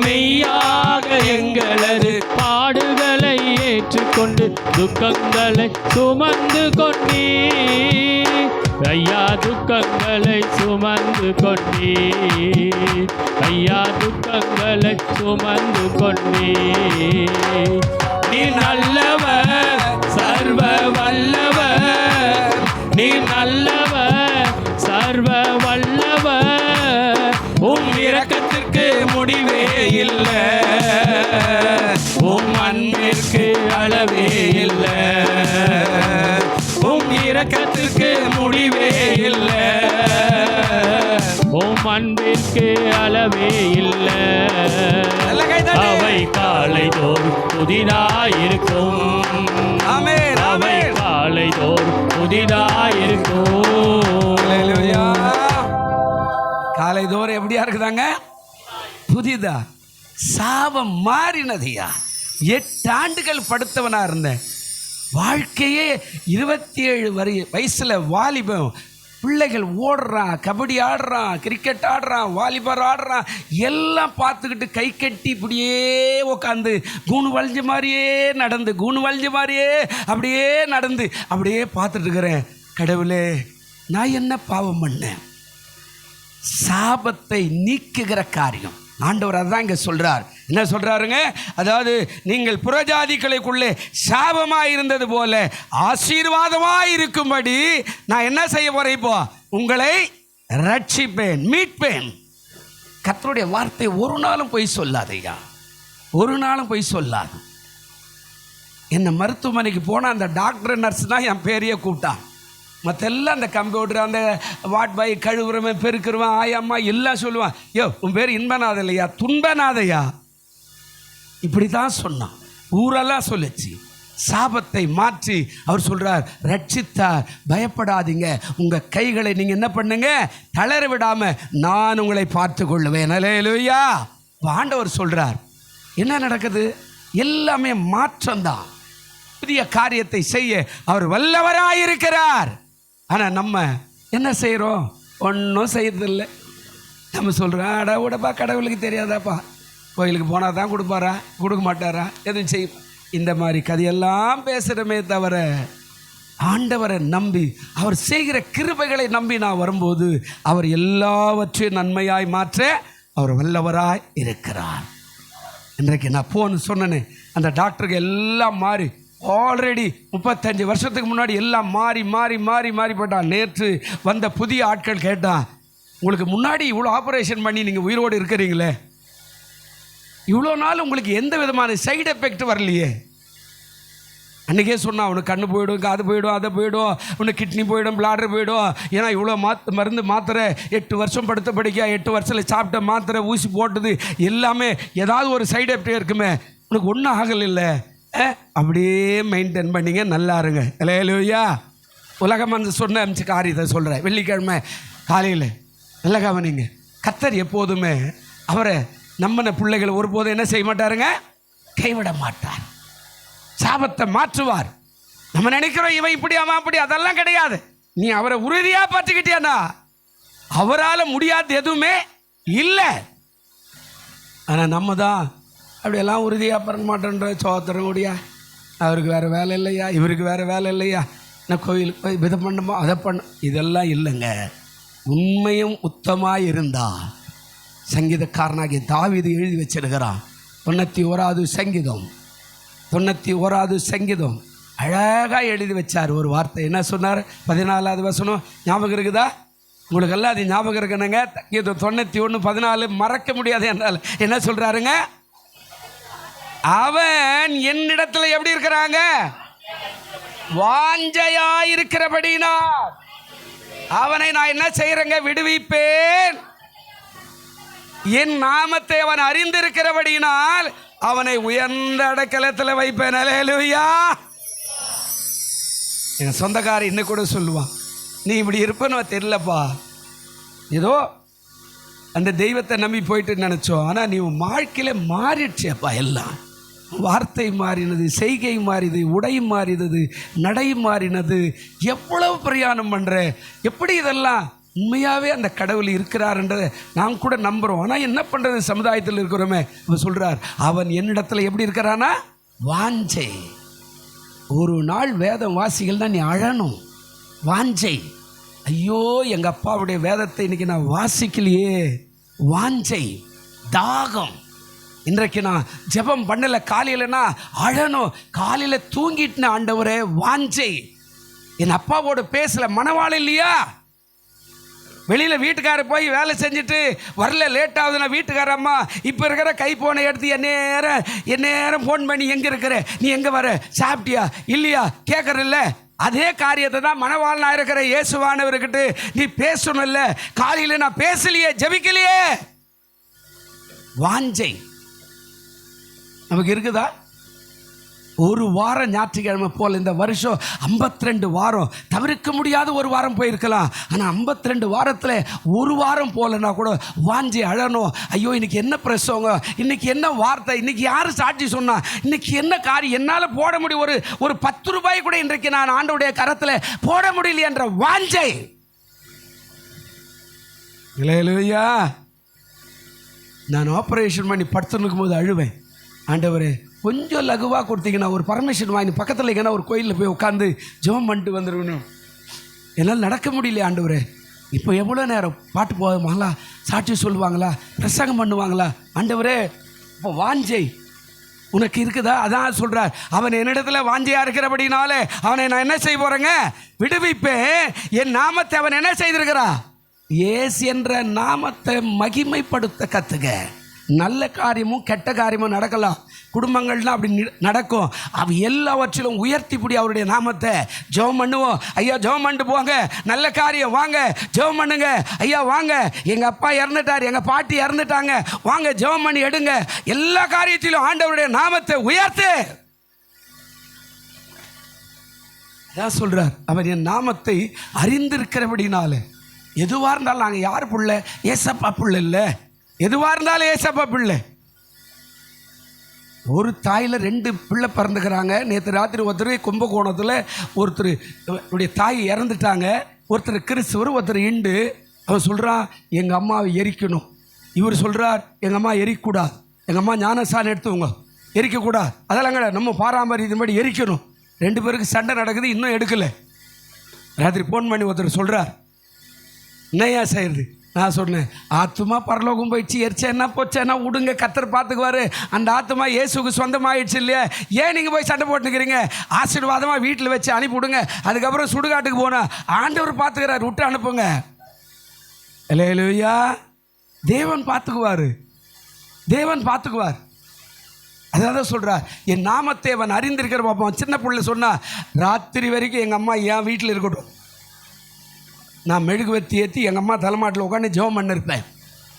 மெய்யாக எங்களது பாடுகளை ஏற்றுக்கொண்டு துக்கங்களை சுமந்து கொண்டே, ஐயா துக்கங்களை சுமந்து கொண்டே, ஐயா துக்கங்களை சுமந்து கொண்டே. நீ நல்லவர், சர்வ வல்லவர், நீ நல்லவர், சர்வ வல்லவர், உம் இரக்கத்திற்கு முடிவே இல்லை, உம் அன்பிற்கு அளவே இல்லை, உம் இரக்கத்திற்கு முடிவே இல்லை, உம் அன்பிற்கு அளவே இல்லை. அவை காலை தோறும் புதிதாயிருக்கும், அவை காலை தோறும் புதிதாயிருக்கும். காலை தோறும் எப்படியா இருக்குதாங்க, புதிதா சாபம் மாறினதையா. 8 ஆண்டுகள் படுத்தவனா இருந்தேன். வாழ்க்கையே 27 வயசுல வாலிபம். பிள்ளைகள் ஓடுறான், கபடி ஆடுறான், கிரிக்கெட் ஆடுறான், வாலிபால் ஆடுறான், எல்லாம் பார்த்துக்கிட்டு கை கட்டி இப்படியே உட்காந்து கூணு வளைஞ்ச மாதிரியே நடந்து அப்படியே நடந்து அப்படியே பார்த்துட்டு இருக்கிறேன். கடவுளே, நான் என்ன பாவம் பண்ணேன்? சாபத்தை நீக்குகிற காரியம் ஆண்டவர் அதான் இங்கே சொல்கிறார். என்ன சொல்கிறாருங்க? அதாவது நீங்கள் புறஜாதிகளுக்குள்ளே சாபமாக இருந்தது போல ஆசீர்வாதமாக இருக்கும்படி நான் என்ன செய்ய போகிறேன்? இப்போ உங்களை ரட்சிப்பேன், மீட்பேன். கர்த்தருடைய வார்த்தை ஒரு நாளும் பொய் சொல்லாதையா, ஒரு நாளும் பொய் சொல்லாது. என்னை மருத்துவமனைக்கு போனால் அந்த டாக்டர் நர்ஸ் தான் என் பேரையே கூப்பிட்டான். மற்றெல்லாம் அந்த கம்ப்யூட்டர், அந்த வாட் பாய், கழுவுறவன், பெருக்கிறவன், ஆயம்மா எல்லாம் சொல்லுவான். யோ, உன் பேர் இன்பநாத இல்லையா, துன்பநாதையா, இப்படி தான் சொன்னான். ஊரெல்லாம் சொல்லிச்சு. சாபத்தை மாற்றி அவர் சொல்கிறார், ரட்சித்தார். பயப்படாதீங்க, உங்கள் கைகளை நீங்கள் என்ன பண்ணுங்க, தளர விடாமல் நான் உங்களை பார்த்து கொள்ளுவேன். அல்லேலூயா. ஆண்டவர் சொல்கிறார். என்ன நடக்குது? எல்லாமே மாற்றம்தான். புதிய காரியத்தை செய்ய அவர் வல்லவராயிருக்கிறார். ஆனால் நம்ம என்ன செய்கிறோம்? ஒன்றும் செய்யறதில்லை. நம்ம சொல்கிறோம், அட விடப்பா, கடவுளுக்கு தெரியாதாப்பா, கோயிலுக்கு போனால் தான் கொடுப்பாரா, கொடுக்க மாட்டாரா, எதுவும் செய்ய, இந்த மாதிரி கதையெல்லாம் பேசுகிறமே தவிர ஆண்டவரை நம்பி அவர் செய்கிற கிருபைகளை நம்பி நான் வரும்போது அவர் எல்லாவற்றையும் நன்மையாய் மாற்ற அவர் வல்லவராய் இருக்கிறார். இன்றைக்கு நான் போன்னு சொன்னேனே, அந்த டாக்டருக்கு எல்லாம் மாறி ஆல்ரெடி 35 வருஷத்துக்கு முன்னாடி எல்லாம் மாறி மாறி மாறி மாறி போட்டான். நேற்று வந்த புதிய ஆட்கள் கேட்டான், உங்களுக்கு முன்னாடி இவ்வளோ ஆப்ரேஷன் பண்ணி நீங்கள் உயிரோடு இருக்கிறீங்களே, இவ்வளோ நாள் உங்களுக்கு எந்த விதமான சைடு எஃபெக்ட் வரலையே? அன்றைக்கே சொன்னான், உனக்கு கண்ணு போயிடும், காது போயிடும், அதை போயிடும், உனக்கு கிட்னி போயிடும், பிளாடர் போயிடும். ஏன்னா இவ்வளோ மருந்து மாத்திரை 8 வருஷம் படுத்த படிக்க, 8 வருஷத்தில் சாப்பிட்ட மாத்திரை, ஊசி போட்டது எல்லாமே ஏதாவது ஒரு சைடு எஃபெக்ட் இருக்குமே, உனக்கு ஒன்றும் ஆகலை. அப்படியே மெயின்டைன் பண்ணிங்க, நல்லா இருங்க. அல்லேலூயா. உலகமன் சொன்ன அம்ச காரியத்தை சொல்கிறேன். வெள்ளிக்கிழமை காலையில் நல்ல கவனிங்க. கர்த்தர் எப்போதுமே அவரை நம்பின பிள்ளைகளை ஒருபோதும் என்ன செய்ய மாட்டாருங்க, கைவிட மாட்டார். சாபத்தை மாற்றுவார். நம்ம நினைக்கிறோம் இவன் இப்படி அவன் அப்படி, அதெல்லாம் கிடையாது. நீ அவரை உறுதியாக பார்த்துக்கிட்டியானா அவரால் முடியாது எதுவுமே இல்லை. ஆனால் நம்ம தான் அப்படியெல்லாம் உறுதியாக பண்ண மாட்டேன்ற சோத்திரம் கூடியா, அவருக்கு வேறு வேலை இல்லையா, இவருக்கு வேறு வேலை இல்லையா, நான் கோயிலுக்கு போய் இதை பண்ணுமா அதை பண்ண, இதெல்லாம் இல்லைங்க. உண்மையும் உத்தமாக இருந்தால் சங்கீதக்காரனாகிய தாவீது எழுதி வச்சிருக்கிறான். 91வது சங்கீதம், 91வது சங்கீதம் அழகாக எழுதி வச்சார். ஒரு வார்த்தை என்ன சொன்னார்? 14வது வசனம் ஞாபகம் இருக்குதா? உங்களுக்கெல்லாம் அது ஞாபகம் இருக்கணுங்க. இது 91:14 மறக்க முடியாது என்றால் என்ன சொல்கிறாருங்க? அவன் என்னிடத்தில் எப்படி இருக்கிறாங்க? வாஞ்சையாயிருக்கிறபடினா அவனை நான் என்ன செய்யறேங்க? விடுவிப்பேன். என் நாமத்தை அவன் அறிந்திருக்கிறபடினால் அவனை உயர்ந்த அடைக்கலத்தில் வைப்பேன். அல்லேலூயா. என் சொந்தக்காரர் இன்னும் கூட சொல்லுவான், நீ இப்படி இருப்பன்னு தெரியலப்பா, ஏதோ அந்த தெய்வத்தை நம்பி போயிட்டு நினச்சோம், ஆனால் நீ உன் வாழ்க்கையில் மாறிடுச்சேப்பா. எல்லாம் வார்த்தை மாறினது, செய்கை மாறினது, உடை மாறினது, நடை மாறினது. எவ்வளவு பிரயாணம் பண்ணுற, எப்படி இதெல்லாம் உண்மையாகவே அந்த கடவுள் இருக்கிறார்ன்றதை நாம் கூட நம்புகிறோம். ஆனால் என்ன பண்ணுறது, சமுதாயத்தில் இருக்கிறோமே. அவன் சொல்கிறார், அவன் என்னிடத்தில் எப்படி இருக்கிறானா? வாஞ்சை. ஒரு நாள் வேதம் வாசிகள் தான் நீ அழணும். வாஞ்சை. ஐயோ, எங்கள் அப்பாவுடைய வேதத்தை இன்னைக்கு நான் வாசிக்கலையே. வாஞ்சை, தாகம். இன்றைக்கு நான் ஜெபம் பண்ணலை காலையிலனா அழணும். காலையில் தூங்கிட்டுன ஆண்டவரே, வாஞ்சை. என் அப்பாவோட பேசல, மனவாள இல்லையா? வெளியில் வீட்டுக்காரர் போய் வேலை செஞ்சுட்டு வரல, லேட் ஆகுதுன்னா வீட்டுக்கார அம்மா இப்போ இருக்கிற கை போனை எடுத்து என் நேரம் ஃபோன் பண்ணி எங்கே இருக்கிற, நீ எங்கே வர, சாப்பிட்டியா இல்லையா கேட்குறல்ல. அதே காரியத்தை தான் மனவாளனா இருக்கிற இயேசுவானவர்கிட்ட நீ பேசணும்ல. காலையில் நான் பேசலையே, ஜெபிக்கலையே. வாஞ்சை நமக்கு இருக்குதா? ஒரு வாரம் ஞாயிற்றுக்கிழமை போல் இந்த வருஷம் 52 வாரம் தவிர்க்க முடியாத ஒரு வாரம் போயிருக்கலாம். ஆனால் 52 வாரத்தில் ஒரு வாரம் போலன்னா கூட வாஞ்சி அழணும். ஐயோ இன்னைக்கு என்ன பிரசவங்க, இன்னைக்கு என்ன வார்த்தை, இன்னைக்கு யார் சாட்சி சொன்னா, இன்னைக்கு என்ன காரியம், என்னால் போட முடியும், ஒரு 10 ரூபாய் கூட இன்றைக்கு நான் ஆண்டவருடைய கரத்தில் போட முடியல என்ற வாஞ்சை. இல்லையா, நான் ஆப்ரேஷன் பண்ணி படுத்துனுக்கும் போது அழுவேன், ஆண்டவரே கொஞ்சம் லகுவாக கொடுத்தீங்கன்னா ஒரு பர்மிஷன் வாங்கி பக்கத்தில் எங்கன்னா ஒரு கோயிலில் போய் உட்காந்து ஜெபம் பண்ணிட்டு வந்துருக்கணும். என்னால் நடக்க முடியல ஆண்டவரே. இப்போ எவ்வளோ நேரம் பாட்டு போவாங்களா, சாட்சி சொல்லுவாங்களா, பிரசங்கம் பண்ணுவாங்களா, ஆண்டவரே இப்போ வாஞ்சை உனக்கு இருக்குதா? அதான் சொல்கிறார், அவன் என்னிடத்துல வாஞ்சையாக இருக்கிறபடினாலே அவனை நான் என்ன செய்ய போகிறேங்க, விடுவிப்பேன். என் நாமத்தை அவன் என்ன செய்திருக்கிறா, இயேசு என்ற நாமத்தை மகிமைப்படுத்த கற்றுக்க. நல்ல காரியமும் கெட்ட காரியமும் நடக்கலாம், குடும்பங்கள்லாம் அப்படி நடக்கும். அவ எல்லாவற்றிலும் உயர்த்திப்படி அவருடைய நாமத்தை ஜெபம் பண்ணுவோம். ஐயா ஜெபம் பண்ணிட்டு போங்க, நல்ல காரியம், வாங்க ஜெபம் பண்ணுங்க. ஐயா வாங்க, எங்கள் அப்பா இறந்துட்டார், எங்கள் பாட்டி இறந்துட்டாங்க, வாங்க ஜெபம் பண்ணி எடுங்க. எல்லா காரியத்திலும் ஆண்டவருடைய நாமத்தை உயர்த்து. அதான் சொல்றார், அவர் என் நாமத்தை அறிந்திருக்கிறபடினால. எதுவாக இருந்தாலும் நாங்கள் யார் பிள்ளை, ஏசப்பா பிள்ளை இல்லை, எதுவாக இருந்தாலும் ஏசப்பா பிள்ளை. ஒரு தாயில் 2 பிள்ளை பிறந்துக்கிறாங்க. நேற்று ராத்திரி ஒருத்தர் கும்பகோணத்தில் ஒருத்தர் தாய் இறந்துட்டாங்க. ஒருத்தர் கிறிஸ்துவர், ஒருத்தர் இண்டு. அவன் சொல்கிறான் எங்கள் அம்மாவை எரிக்கணும். இவர் சொல்கிறார் எங்கள் அம்மா எரிக்கக்கூடாது, எங்கள் அம்மா ஞானசானம் எடுத்துவங்க, எரிக்கக்கூடாது, அதெல்லாம் கிடையாது, நம்ம பாரம்பரியத்தின்படி எரிக்கணும். 2 பேருக்கு சண்டை நடக்குது, இன்னும் எடுக்கலை. ராத்திரி ஃபோன் பண்ணி ஒருத்தர் சொல்கிறார், என்னையா செய்யுது? நான் சொன்னேன், ஆத்துமா பரலோகம் போயிடுச்சு, எரிச்சா என்ன போச்சேன்னா விடுங்க, கத்தர் பார்த்துக்குவாரு. அந்த ஆத்துமா இயேசுக்கு சொந்தமாகிடுச்சு இல்லையா, ஏன் நீங்கள் போய் சண்டை போட்டுக்கிறீங்க? ஆசீர்வாதமாக வீட்டில் வச்சு அனுப்பிவிடுங்க. அதுக்கப்புறம் சுடுகாட்டுக்கு போனால் ஆண்டவர் பார்த்துக்கிறார், விட்டு அனுப்புங்க. இல்லையா, தேவன் பார்த்துக்குவார், தேவன் பார்த்துக்குவார். அதான் சொல்கிறார், என் நாமத்தை அவன் அறிந்திருக்கிற பார்ப்போம். சின்ன பிள்ளை சொன்னா, ராத்திரி வரைக்கும் எங்கள் அம்மா என் வீட்டில் இருக்கட்டும், நான் மெழுகுவர்த்தி ஏற்றி எங்கள் அம்மா தலைமாட்டில் உட்காந்து ஜெபம் பண்ணிருப்பேன்.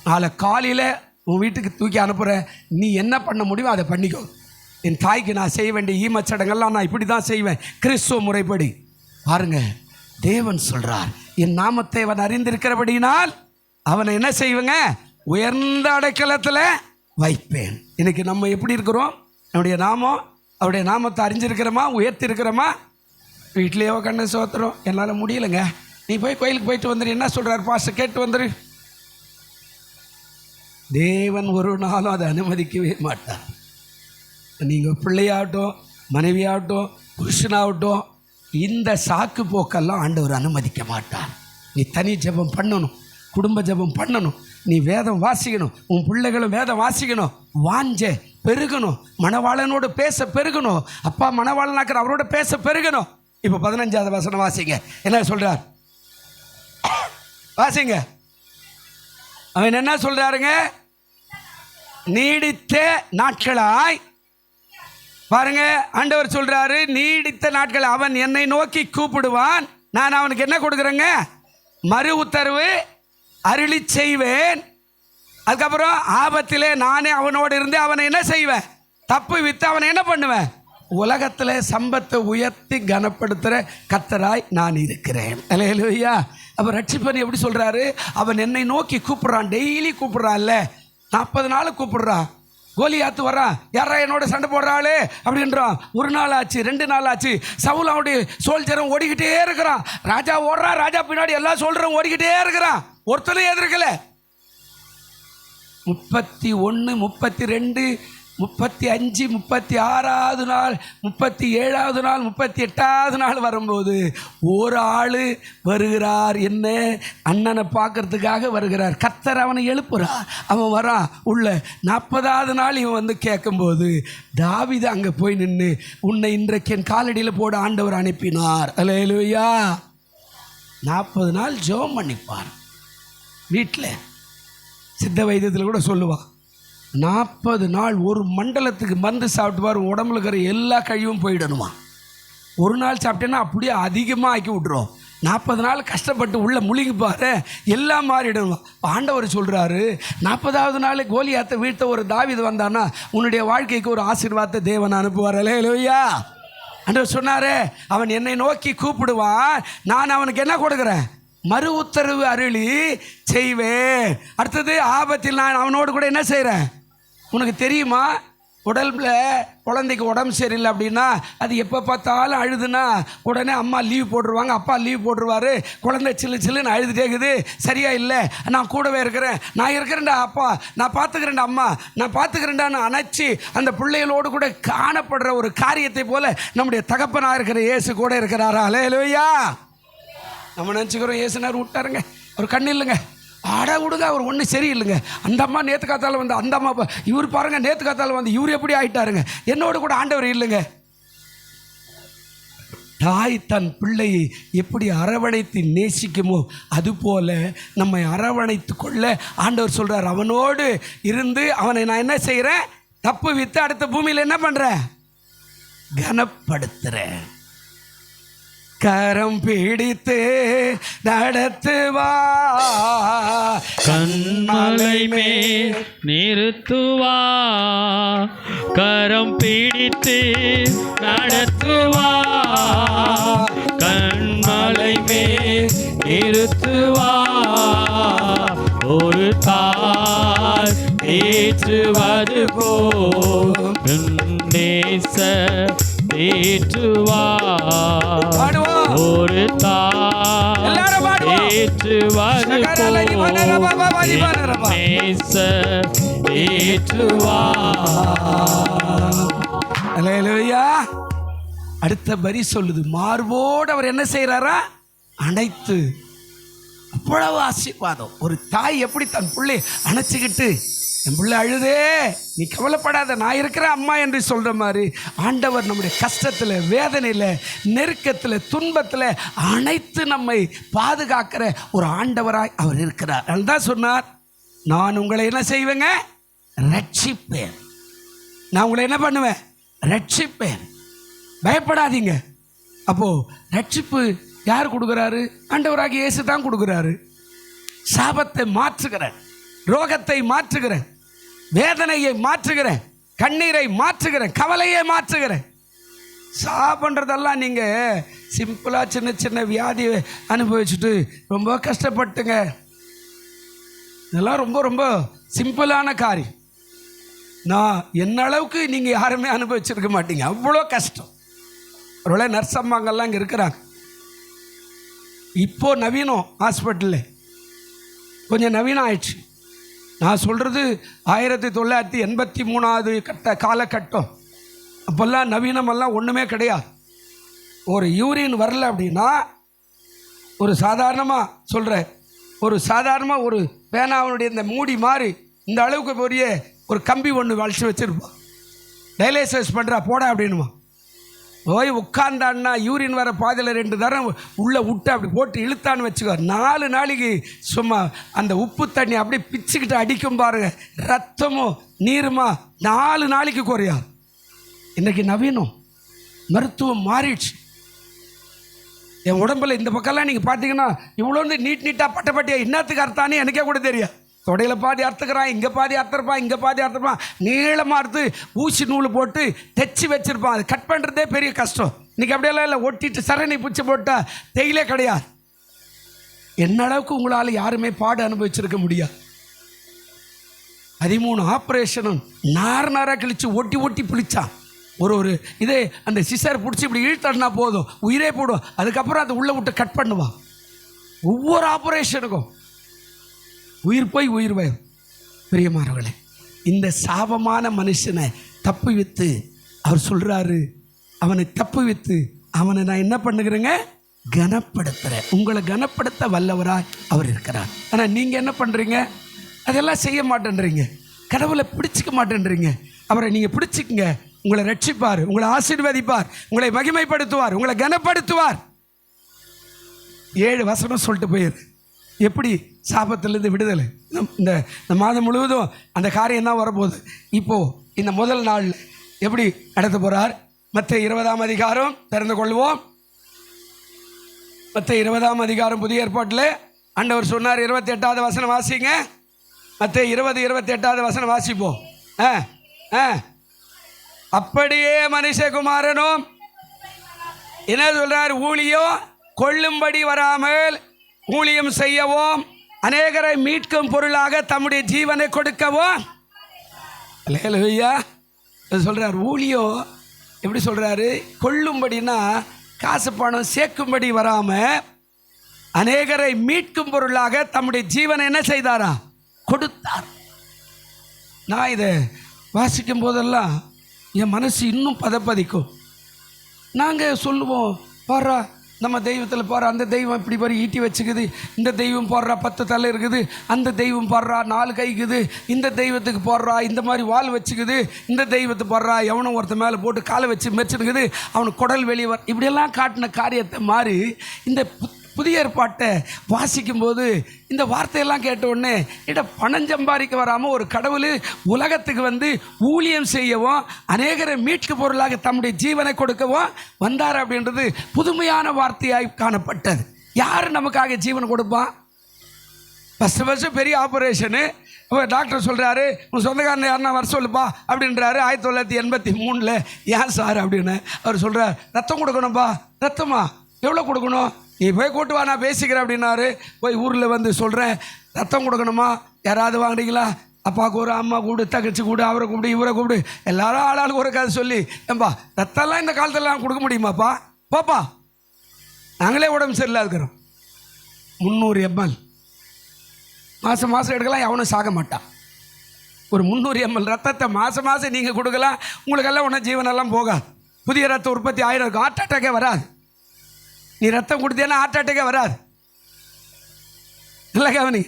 நாளை காலையில் உன் வீட்டுக்கு தூக்கி அனுப்புகிறேன், நீ என்ன பண்ண முடியுமோ அதை பண்ணிக்கோ. என் தாய்க்கு நான் செய்ய வேண்டிய ஈமச்சடங்கெல்லாம் நான் இப்படி தான் செய்வேன், கிறிஸ்துவ முறைப்படி. பாருங்க, தேவன் சொல்கிறார், என் நாமத்தை அவன் அறிந்திருக்கிறபடினால் அவனை என்ன செய்வேங்க, உயர்ந்த அடைக்கலத்தில் வைப்பேன். இன்னைக்கு நம்ம எப்படி இருக்கிறோம்? நம்முடைய நாமம், அவருடைய நாமத்தை அறிஞ்சிருக்கிறோமா, உயர்த்தி இருக்கிறோமா? வீட்லேயே உட்காந்து சோத்துறோம், என்னால் முடியலைங்க, நீ போய் கோயிலுக்கு போயிட்டு வந்துடு, என்ன சொல்கிறார் பாஸ்டர் கேட்டு வந்துடு. தேவன் ஒரு நாளும் அதை அனுமதிக்கவே மாட்டார். நீங்கள் பிள்ளையாகட்டும், மனைவியாகட்டும், புருஷனாகட்டும், இந்த சாக்கு போக்கெல்லாம் ஆண்டவர் அனுமதிக்க மாட்டார். நீ தனி ஜெபம் பண்ணணும், குடும்ப ஜெபம் பண்ணணும், நீ வேதம் வாசிக்கணும், உன் பிள்ளைகளும் வேதம் வாசிக்கணும், வாஞ்ச பெருகணும், மணவாளனோடு பேச பெருகணும். அப்பா மணவாளனாக்கிற அவரோட பேச பெருகணும். இப்போ 15வது வசனம் வாசிங்க, என்ன சொல்கிறார் வாசிங்க. அவன் என்ன சொல்றாருங்க, நீடித்த நாட்களாய். பாருங்க, ஆண்டவர் சொல்றாரு நீடித்த நாட்கள் அவன் என்னை நோக்கி கூப்பிடுவான், நான் அவனுக்கு என்ன கொடுக்குறேங்க, மறு உத்தரவு அருளி செய்வேன். அதுக்கப்புறம் ஆபத்திலே நானே அவனோடு இருந்து அவனை என்ன செய்வேன், தப்பு வித்து அவனை என்ன பண்ணுவேன், உலகத்தில் சம்பத்தை உயர்த்தி கனப்படுத்துகிற கர்த்தராய் நான் இருக்கிறேன். அல்லேலூயா. அப்போ ரட்சிப்பன் எப்படி சொல்கிறாரு, அவன் என்னை நோக்கி கூப்பிட்றான், டெய்லி கூப்பிட்றான்ல, 40 நாள் கூப்பிட்றான். கோலியாத்து வர்றான், யாரா என்னோட சண்டை போடுறாளே அப்படின்றான். 1 நாள் ஆச்சு, 2 நாள் ஆச்சு, சவுல் அவனுடைய சோல்ஜரும் ஓடிக்கிட்டே இருக்கிறான். ராஜா ஓடுறான், ராஜா பின்னாடி எல்லா சோல்ஜரும் ஓடிக்கிட்டே இருக்கிறான், ஒருத்தரும் எதிர்க்கல. 31, 32, 35, 36வது நாள், 37வது நாள், 38வது நாள் வரும்போது ஒரு ஆள் வருகிறார். என்ன, அண்ணனை பார்க்கறதுக்காக வருகிறார். கர்த்தர் அவனை எழுப்புறார், அவன் வரான் உள்ள. 40வது நாள் இவன் வந்து கேட்கும்போது தாவீது அங்கே போய் நின்று, உன்னை இன்றைக்கு என் காலடியில் போட ஆண்டவர் அனுப்பினார். அல்லேலூயா. 40 நாள் ஜெபம் பண்ணிப்பார். வீட்டில் சித்த வைத்தியத்தில் கூட சொல்லுவான், 40 நாள் ஒரு மண்டலத்துக்கு மருந்து சாப்பிட்டுவார், உடம்புல இருக்கிற எல்லா கழிவும் போயிடணுமா. ஒரு நாள் சாப்பிட்டேன்னா அப்படியே அதிகமாக ஆக்கி விட்ருவோம். 40 நாள் கஷ்டப்பட்டு உள்ள முழுங்கி பாரு, எல்லாம் மாறிடும். ஆண்டவர் சொல்கிறாரு, 40வது நாள் கோலியாத்தை வீழ்த்த ஒரு தாவீது வந்தானா உன்னுடைய வாழ்க்கைக்கு ஒரு ஆசீர்வாதத்தை தேவன் அனுப்புவார். அல்லேலூயா. ஆண்டவர் சொன்னாரே, அவன் என்னை நோக்கி கூப்பிடுவான், நான் அவனுக்கு என்ன கொடுக்குறேன்? மறு உத்தரவு அருளி செய்வேன். அடுத்தது, ஆபத்தில் நான் அவனோடு கூட என்ன செய்கிறேன்? உனக்கு தெரியுமா, உடல்ல குழந்தைக்கு உடம்பு சரியில்லை அப்படின்னா அது எப்போ பார்த்தாலும் அழுதுன்னா உடனே அம்மா லீவ் போட்டுருவாங்க, அப்பா லீவ் போட்டுருவார். குழந்தை சில்லுன்னு அழுதுட்டே இருக்குது, சரியா இல்லை, நான் கூடவே இருக்கிறேன், நான் இருக்கிறேன்டா அப்பா, நான் பார்த்துக்கிறேன்டா அம்மா, நான் பார்த்துக்கிறேன்டான்னு அணைச்சி அந்த பிள்ளைகளோடு கூட காணப்படுற ஒரு காரியத்தை போல நம்முடைய தகப்பனாக இருக்கிற இயேசு கூட இருக்கிறாரா? அல்லேலூயா. நம்ம நினச்சிக்கிறோம் இயேசுனார் விட்டாருங்க, ஒரு கண்ணு இல்லைங்க, ஆட விடுங்க, அவர் ஒன்றும் சரியில்லைங்க, அந்த அம்மா நேற்று காத்தால வந்து அந்த அம்மா இவர் பாருங்க நேற்று காத்தால வந்து இவர் எப்படி ஆயிட்டாருங்க, என்னோட கூட ஆண்டவர் இல்லைங்க. தாய் தன் பிள்ளையை எப்படி அரவணைத்து நேசிக்குமோ அதுபோல நம்மை அரவணைத்து கொள்ள ஆண்டவர் சொல்றார். அவனோடு இருந்து அவனை நான் என்ன செய்கிறேன்? தப்பு வித்து அடுத்த பூமியில் என்ன பண்ணுறேன்? கனப்படுத்துகிறேன். கரம் பிடித்து நடத்துவா, கண்மலை மேல் நிறுத்துவா, கரம் பிடித்து நடத்துவா, கண்மலை மேல் நிறுத்துவா, ஒரு தாய் ஏற்றுவது போல் நேச ஏற்றுவா, ஒரு தாய் ஏற்றுவது போல் நேச ஏற்றுவா. அல்லேலூயா. அடுத்த வரி சொல்லுது, மார்போடு அவர் என்ன செய்யறாரா? அணைத்து. அவ்வளவு ஆசீர்வாதம். ஒரு தாய் எப்படி தன் பிள்ளை அணைச்சிக்கிட்டு, என் பிள்ளை அழுதே நீ கவலைப்படாத நான் இருக்கிற அம்மா என்று சொல்கிற மாதிரி ஆண்டவர் நம்முடைய கஷ்டத்தில், வேதனையில், நெருக்கத்தில், துன்பத்தில் அனைத்து நம்மை பாதுகாக்கிற ஒரு ஆண்டவராய் அவர் இருக்கிறார். அதுதான் சொன்னார், நான் உங்களை என்ன செய்வேங்க? ரட்சிப்பேன். நான் உங்களை என்ன பண்ணுவேன்? ரட்சிப்பேன். பயப்படாதீங்க. அப்போது ரட்சிப்பு யார் கொடுக்குறாரு? ஆண்டவராகிய இயேசு தான் கொடுக்குறாரு. சாபத்தை மாற்றுகிறேன், ரோகத்தை மாற்றுகிறேன், வேதனையை மாற்றுகிறேன், கண்ணீரை மாற்றுகிறேன், கவலையை மாற்றுகிறேன். சாபன்றதெல்லாம் நீங்கள் சிம்பிளாக சின்ன சின்ன வியாதியை அனுபவிச்சுட்டு ரொம்ப கஷ்டப்பட்டுங்க, இதெல்லாம் ரொம்ப ரொம்ப சிம்பிளான காரியம். நான் என்ன அளவுக்கு நீங்கள் யாருமே அனுபவிச்சிருக்க மாட்டீங்க, அவ்வளோ கஷ்டம். ஒருவேளை நர்ஸ் அம்மாங்கெல்லாம் இங்கே இருக்கிறாங்க. இப்போ நவீனம், ஹாஸ்பிட்டலில் கொஞ்சம் நவீனம் ஆயிடுச்சு. நான் சொல்கிறது 1983 காலகட்டம். அப்போல்லாம் நவீனமெல்லாம் ஒன்றுமே கிடையாது. ஒரு யூரின் வரல அப்படின்னா ஒரு சாதாரணமாக சொல்கிறேன், ஒரு சாதாரணமாக ஒரு பேனாவுடைய இந்த மூடி மாதிரி இந்த அளவுக்கு பெரிய ஒரு கம்பி ஒன்று வளைச்சி வச்சுருப்பான். டயலைசிஸ் பண்ணுறா போட அப்படின்னுமா. போய் உட்கார்ந்தான்னா யூரின் வர பாதையில் 2 தரம் உள்ளே விட்டு அப்படி போட்டு இழுத்தான்னு வச்சுக்கோ, 4 நாளைக்கு சும்மா அந்த உப்பு தண்ணி அப்படியே பிச்சுக்கிட்டு அடிக்கும் பாருங்க, ரத்தமும் நீருமா 4 நாளைக்கு குறையாது. இன்றைக்கி நவீனம், மருத்துவம் மாறிடுச்சு. என் உடம்புல இந்த பக்கம்லாம் நீங்கள் பார்த்தீங்கன்னா இவ்வளோ நீட்டாக பட்டப்பட்டியாக என்னத்துக்கு அர்த்தானே எனக்கே கூட தெரியாது. தொடையில் பாதி அறுத்துக்கிறான், இங்கே பாதி அறுத்துருப்பான், இங்கே பாதி அறுத்துருப்பான், நீளமாக அறுத்து ஊசி நூல் போட்டு தைச்சி வச்சுருப்பான். அது கட் பண்ணுறதே பெரிய கஷ்டம். இன்றைக்கி அப்படியெல்லாம் இல்லை, ஒட்டிட்டு சரணி பிடிச்சி போட்டால் தேயிலே கிடையாது. என்ன அளவுக்கு உங்களால் யாருமே பாடு அனுபவிச்சிருக்க முடியாது. 13 ஆப்ரேஷனும் நாராக கிழிச்சு ஒட்டி ஒட்டி பிடிச்சான். ஒரு இதே அந்த சிசர் பிடிச்சி இப்படி இழுத்தா போதும், உயிரே போடும். அதுக்கப்புறம் அதை உள்ளே விட்டு கட் பண்ணுவான். ஒவ்வொரு ஆப்ரேஷனுக்கும் உயிர் போய் உயிர் வரும். பிரியமானவர்களே, இந்த சாபமான மனுஷனை தப்பு வித்து அவர் சொல்கிறாரு, அவனை தப்பு வித்து அவனை நான் என்ன பண்ணுகிறேங்க? கனப்படுத்துகிறேன். உங்களை கனப்படுத்த வல்லவராய் அவர் இருக்கிறார். ஆனால் நீங்கள் என்ன பண்ணுறீங்க? அதெல்லாம் செய்ய மாட்டேன்றீங்க, கடவுளை பிடிச்சிக்க மாட்டேன்றீங்க. அவரை நீங்கள் பிடிச்சிக்கங்க, உங்களை ரட்சிப்பார், உங்களை ஆசீர்வதிப்பார், உங்களை மகிமைப்படுத்துவார், உங்களை கனப்படுத்துவார். 7 வசனம் சொல்லிட்டு போயிரு எப்படி சாபத்திலிருந்து விடுதலை. இந்த மாதம் முழுவதும் அந்த காரியம் தான் வரப்போகுது. இப்போது இந்த முதல் நாள் எப்படி நடத்த போகிறார்? மற்ற 20ஆம் அதிகாரம் திறந்து கொள்வோம். மத்தேயு 20ஆம் அதிகாரம் புதிய ஏற்பாட்டில் ஆண்டவர் சொன்னார். 28வது வசனம் வாசிங்க. மத்தேயு 20:28 வசனம் வாசிப்போம். அப்படியே மனுஷகுமாரனும் என்ன சொல்றார்? ஊழியம் கொள்ளும்படி வராமல் ஊழியம் செய்யவும் அநேகரை மீட்கும் பொருளாக தம்முடைய ஜீவனை கொடுக்கவும். அல்லேலூயா. சொல்றார் ஊழியம் எப்படி சொல்றாரு? கொள்ளும்படினா காசு பணம் சேர்க்கும்படி வராம அநேகரை மீட்கும் பொருளாக தம்முடைய ஜீவனை என்ன செய்தாரா? கொடுத்தார். நான் இதை வாசிக்கும் போதெல்லாம் என் மனசு இன்னும் பதப்பதிக்கும். நாங்கள் சொல்லுவோம், பாரா நம்ம தெய்வத்தில் பாரு, அந்த தெய்வம் இப்படி பாரு ஈட்டி வச்சுக்குது, இந்த தெய்வம் போடுறா 10 தலை இருக்குது, அந்த தெய்வம் போடுறா 4 கைக்குது, இந்த தெய்வத்துக்கு போடுறா இந்த மாதிரி வால் வச்சுக்குது, இந்த தெய்வத்துக்கு போடுறா எவனும் ஒருத்த மேலே போட்டு காலை வச்சு மெரிச்சிருக்குது, அவனுக்கு குடல் வெளியே இப்படியெல்லாம் காட்டின காரியத்தை மாதிரி இந்த புதிய ஏற்பாட்டை வாசிக்கும்போது இந்த வார்த்தையெல்லாம் கேட்ட உடனே பணம் சம்பாதிக்க வராமல் ஒரு கடவுள் உலகத்துக்கு வந்து ஊழியம் செய்யவும் அநேகரை மீட்கு பொருளாக தம்முடைய ஜீவனை கொடுக்கவும் வந்தார் அப்படின்றது புதுமையான வார்த்தையாய் காணப்பட்டது. யார் நமக்காக ஜீவன் கொடுப்பான்? ஃபஸ்ட்டு பெரிய ஆப்ரேஷனு டாக்டர் சொல்கிறாரு, உன் சொந்தக்காரன் யாருன்னா வர சொல்லுப்பா அப்படின்றாரு. 1983 ஏன் சார் அப்படின்னு அவர் சொல்கிறார், ரத்தம் கொடுக்கணும்ப்பா. ரத்தமா எவ்வளோ கொடுக்கணும்? நீ போய் கூட்டு வா, நான் பேசிக்கிறேன் அப்படின்னாரு. போய் ஊரில் வந்து சொல்கிறேன், ரத்தம் கொடுக்கணுமா, யாராவது வாங்குறீங்களா? அப்பாவுக்கு ஒரு, அம்மா கூடு, தகச்சி கூடு, அவரை கூப்பிடு, இவரை கூப்பிடு, எல்லாரும் ஆளாளுக்கு ஒரு கதை சொல்லி, ஏன்பா ரத்தம்லாம் இந்த காலத்திலலாம் கொடுக்க முடியுமாப்பா? பாப்பா நாங்களே உடம்பு சரியில்லை இருக்கிறோம். 300 ml மாதம் மாதம் எடுக்கலாம், எவனும் சாக மாட்டான். ஒரு 300 ml ரத்தத்தை மாதம் மாதம் நீங்கள் கொடுக்கலாம், உங்களுக்கெல்லாம் ஒன்றும் ஜீவனெல்லாம் போகாது. புதிய ரத்த உற்பத்தி ஆயிரம் இருக்கும், ஹார்ட் அட்டாக்கே வராது. நீ ரத்தம் கொடுத்தேன்னா ஹார்ட் அட்டாக்கே வராது. இல்லை கவனி,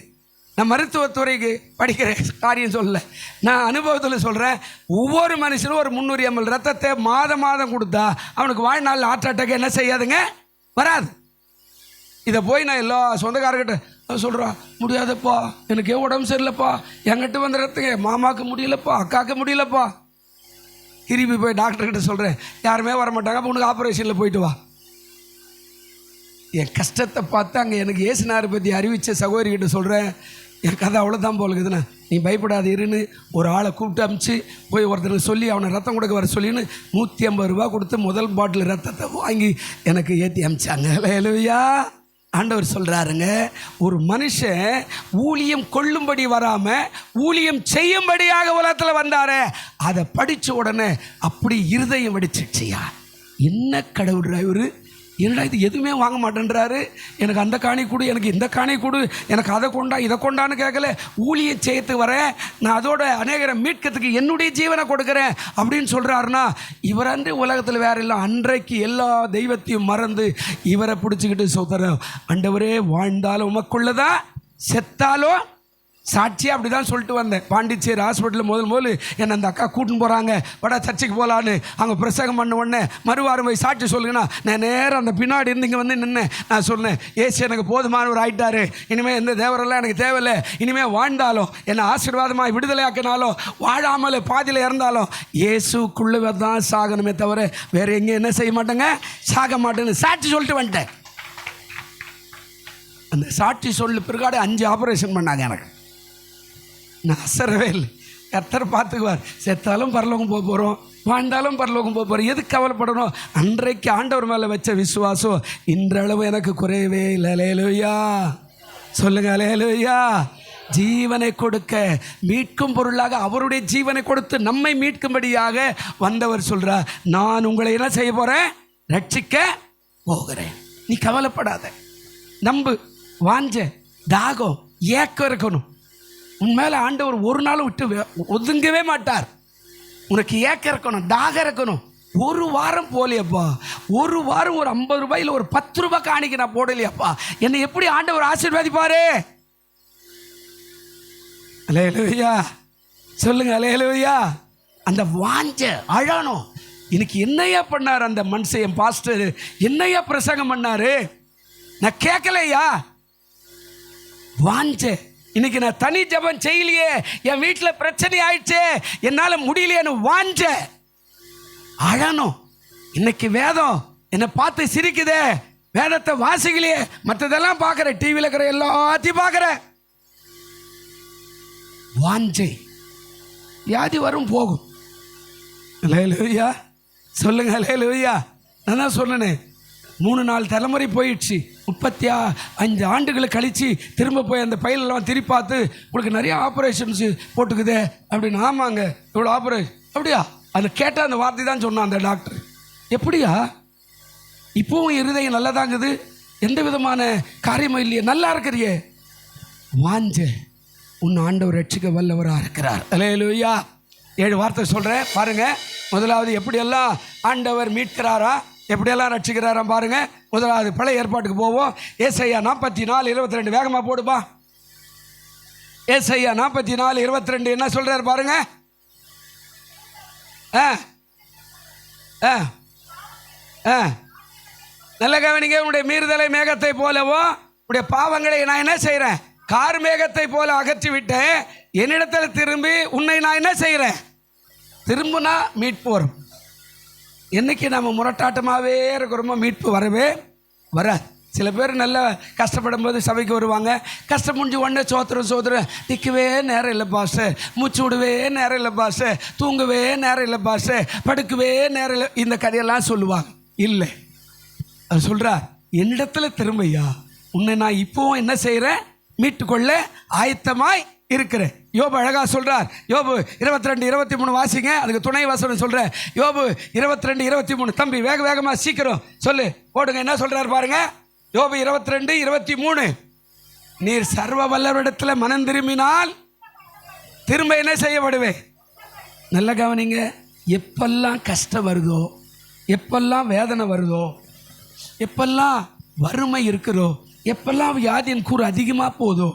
நான் மருத்துவத்துறைக்கு படிக்கிற காரியம் சொல்லலை, நான் அனுபவத்தில் சொல்கிறேன். ஒவ்வொரு மனுஷனும் ஒரு 300 ml ரத்தத்தை மாதம் மாதம் கொடுத்தா அவனுக்கு வாழ்நாள் ஹார்ட் அட்டாக் என்ன செய்யாதுங்க, வராது. இதை போய் நான் எல்லா சொந்தக்காரர்கிட்ட சொல்கிறேன், முடியாதப்பா எனக்கு உடம்பு சரியில்லைப்பா, என்கிட்ட வந்து ரத்தங்க மாமாவுக்கு முடியலப்பா, அக்காவுக்கு முடியலப்பா. திரும்பி போய் டாக்டர்கிட்ட சொல்கிறேன், யாருமே வர மாட்டாங்க, அப்போ உனக்கு ஆப்ரேஷனில் போயிட்டு வா. என் கஷ்டத்தை பார்த்து அங்கே எனக்கு ஏசுனாரை பற்றி அறிவித்த சகோதரிகிட்ட சொல்கிறேன், என் கதை அவ்வளோதான் போலுக்குதுண்ணா, நீ பயப்படாத இருன்னு ஒரு ஆளை கூப்பிட்டு அமிச்சு போய் ஒருத்தருக்கு சொல்லி அவனை ரத்தம் கொடுக்க வர சொல்லின்னு 150 ரூபா கொடுத்து முதல் பாட்டில் ரத்தத்தை வாங்கி எனக்கு ஏற்றி அமிச்சாங்க. அல்லேலூயா. ஆண்டவர் சொல்கிறாருங்க, ஒரு மனுஷன் ஊழியம் கொள்ளும்படி வராமல் ஊழியம் செய்யும்படியாக உலகத்தில் வந்தாரே, அதை படித்த உடனே அப்படி இருதயம் வெடிச்சிடுச்சியா. என்ன கடவுள் இவரு, என்னடா இது எதுவுமே வாங்க மாட்டேன்றாரு, எனக்கு அந்த காணி கொடு, எனக்கு இந்த காணி கொடு, எனக்கு அதை கொண்டா இதை கொண்டான்னு கேட்கல, ஊழியம் செய்யத்துக்கு வரேன், நான் அதோட அநேகரை மீட்கிறதுக்கு என்னுடைய ஜீவனை கொடுக்குறேன் அப்படின்னு சொல்கிறாருன்னா, இவரன்று உலகத்தில் வேற இல்லை. அன்றைக்கு எல்லா தெய்வத்தையும் மறந்து இவரை பிடிச்சிக்கிட்டு சொல்கிறேன், ஆண்டவரே வாழ்ந்தாலும் உமக்குள்ளதான், செத்தாலும் சாட்சியாக அப்படி தான் சொல்லிட்டு வந்தேன். பாண்டிச்சேரி ஹாஸ்பிட்டலில் முதல் என்னை அந்த அக்கா கூட்டின்னு போகிறாங்க, வட சர்ச்சைக்கு போகலான்னு. அங்கே பிரசங்கம் பண்ண உடனே மறுவாரம் போய் சாட்சி சொல்லுங்கன்னா, நான் நேரம் அந்த பின்னாடி இருந்து இங்கே வந்து நின்னேன். நான் சொன்னேன், ஏசு எனக்கு போதுமானவர் ஆயிட்டாரு, இனிமேல் எந்த தேவரெல்லாம் எனக்கு தேவையில்லை, இனிமேல் வாழ்ந்தாலும் என்னை ஆசீர்வாதமாக விடுதலையாக்கினாலும் வாழாமல் பாதியில் இறந்தாலும் இயேசுக்குள்ளே தான் சாகணுமே தவிர வேறு எங்கேயும் என்ன செய்ய மாட்டேங்க, சாக மாட்டேன்னு சாட்சி சொல்லிட்டு வந்துட்டேன். அந்த சாட்சி சொல்லு பிற்காடு 5 ஆப்ரேஷன் பண்ணாங்க எனக்கு. நான் அசரவே இல்லை. கர்த்தர் பார்த்துக்குவார். செத்தாலும் பரலோகம் போக போகிறோம், வாழ்ந்தாலும் பரலோகம் போக போகிறோம், எதுக்கு கவலைப்படணும்? அன்றைக்கு ஆண்டவர் மேலே வச்ச விசுவாசம் இன்றளவு எனக்கு குறையவே இல்லை. அல்லேலூயா சொல்லுங்க, அல்லேலூயா. ஜீவனை கொடுக்க மீட்கும் பொருளாக அவருடைய ஜீவனை கொடுத்து நம்மை மீட்கும்படியாக வந்தவர் சொல்கிறார், நான் உங்களை என்ன செய்ய போகிறேன், ரட்சிக்க போகிறேன். நீ கவலைப்படாத, நம்பு. வாஞ்ச தாகம் ஏக்கம் இருக்கணும் உன்மேல. ஆண்டவர் ஒரு நாள் விட்டு ஒதுங்கவே மாட்டார். உனக்கு ஏக்கம் இருக்கணும், தாகம் இருக்கணும். ஒரு வாரம் போலியப்பா, ஒரு வாரம் ஒரு 50 ரூபாயில் ஒரு 10 ரூபாய் காணிக்க நான் போடலையாப்பா, என்னை எப்படி ஆண்டவர் ஆசீர்வாதிப்பாரு? அல்லேலூயா சொல்லுங்க, அல்லேலூயா. அந்த வாஞ்ச அழணும். இன்னைக்கு என்னையா பண்ணார் அந்த மனுஷன், என் பாஸ்டர் என்னையா பிரசங்கம் பண்ணாரு, நான் கேட்கலையா? வாஞ்ச. இன்னைக்கு நான் தனி ஜபம் செய்யலையே, என் வீட்டில் பிரச்சனை ஆயிடுச்சே, என்னால் முடியலையேன்னு வாஞ்ச அழணும். இன்னைக்கு வேதம் என்னை பார்த்து சிரிக்குதே, வேதத்தை வாசிக்கலையே, மற்றதெல்லாம் பார்க்குற, டிவியில் இருக்கிற எல்லாத்தையும் பார்க்குற. வாஞ்சை வியாதி வரும் போகும். அல்லேலூயா சொல்லுங்க, அல்லேலூயா. நான் தான் சொன்னேனே, 3-4 தலைமுறை போயிடுச்சு. 35 ஆண்டுகள் கழித்து திரும்ப போய் அந்த பையிலெல்லாம் திருப்பி பார்த்து, உங்களுக்கு நிறைய ஆப்ரேஷன்ஸு போட்டுக்குதே அப்படின்னு. ஆமாங்க, இவ்வளோ ஆப்ரேஷன். அப்படியா? அதை கேட்டால் அந்த வார்த்தை தான் சொன்னான் அந்த டாக்டர். எப்படியா? இப்போவும் இருதயம் நல்லா தாங்குது, எந்த விதமான காரியமும் இல்லையே, நல்லா இருக்கிறியே. வாஞ்ச உன் ஆண்டவர் ரட்சிக்க வல்லவராக இருக்கிறார். அல்லேலூயா. 7 வார்த்தை சொல்கிறேன் பாருங்க. முதலாவது எப்படியெல்லாம் ஆண்டவர் மீட்கிறாரா, எப்படியெல்லாம் ரட்சிக்கிறாரா பாருங்க. முதலாவது பழைய ஏற்பாட்டுக்கு போவோம். ஏசாயா 44:22 வேகமாக போடுப்பா. ஏசாயா 44:22 என்ன சொல்றாரு பாருங்க. நல்ல கவனிங்க. உன்னுடைய மீறுதலை மேகத்தை போலவோ உடைய பாவங்களை நான் என்ன செய்கிறேன், கார் மேகத்தை போல அகற்றி விட்டேன். என்னிடத்தில் திரும்பி உன்னை நான் என்ன செய்கிறேன், திரும்பினா மீட்பு வரும். என்னைக்கு நம்ம முரட்டாட்டமாகவே இருக்கிறோமோ மீட்பு வரவே வராது. சில பேர் நல்லா கஷ்டப்படும் போது சபைக்கு வருவாங்க. கஷ்டம் முடிஞ்சு உடனே சோத்திரம் நிற்கவே நேரம் இல்லை பாஸ், மூச்சு விடவே நேரம் இல்லை பாஸ், தூங்கவே நேரம் இல்லை பாஸ், படுக்கவே நேரம் இல்லை, இந்த கதையெல்லாம் சொல்லுவாங்க. இல்லை, அது சொல்கிறார், என்னிடத்தில் திரும்பியா, உன்னை நான் இப்போவும் என்ன செய்கிறேன், மீட்டுக்கொள்ள ஆயத்தமாய் இருக்கிறேன். யோபு அழகா சொல்றார். யோபு 22:23 வாசிங்க, அதுக்கு துணை வசனம் சொல்றேன். யோபு 22:23. தம்பி வேகமா சீக்கிரம் சொல்லு, போடுங்க. என்ன சொல்றாரு பாருங்க. யோபு 22:23. நீர் சர்வ வல்லவரிடத்தில் மனம் திரும்பினால் திரும்ப என்ன செய்யப்படுவேன். நல்ல கவனிங்க. எப்பெல்லாம் கஷ்டம் வருதோ, எப்பெல்லாம் வேதனை வருதோ, எப்பெல்லாம் வறுமை இருக்கிறதோ, எப்பெல்லாம் வியாதியின் கூறு அதிகமாக போதோ,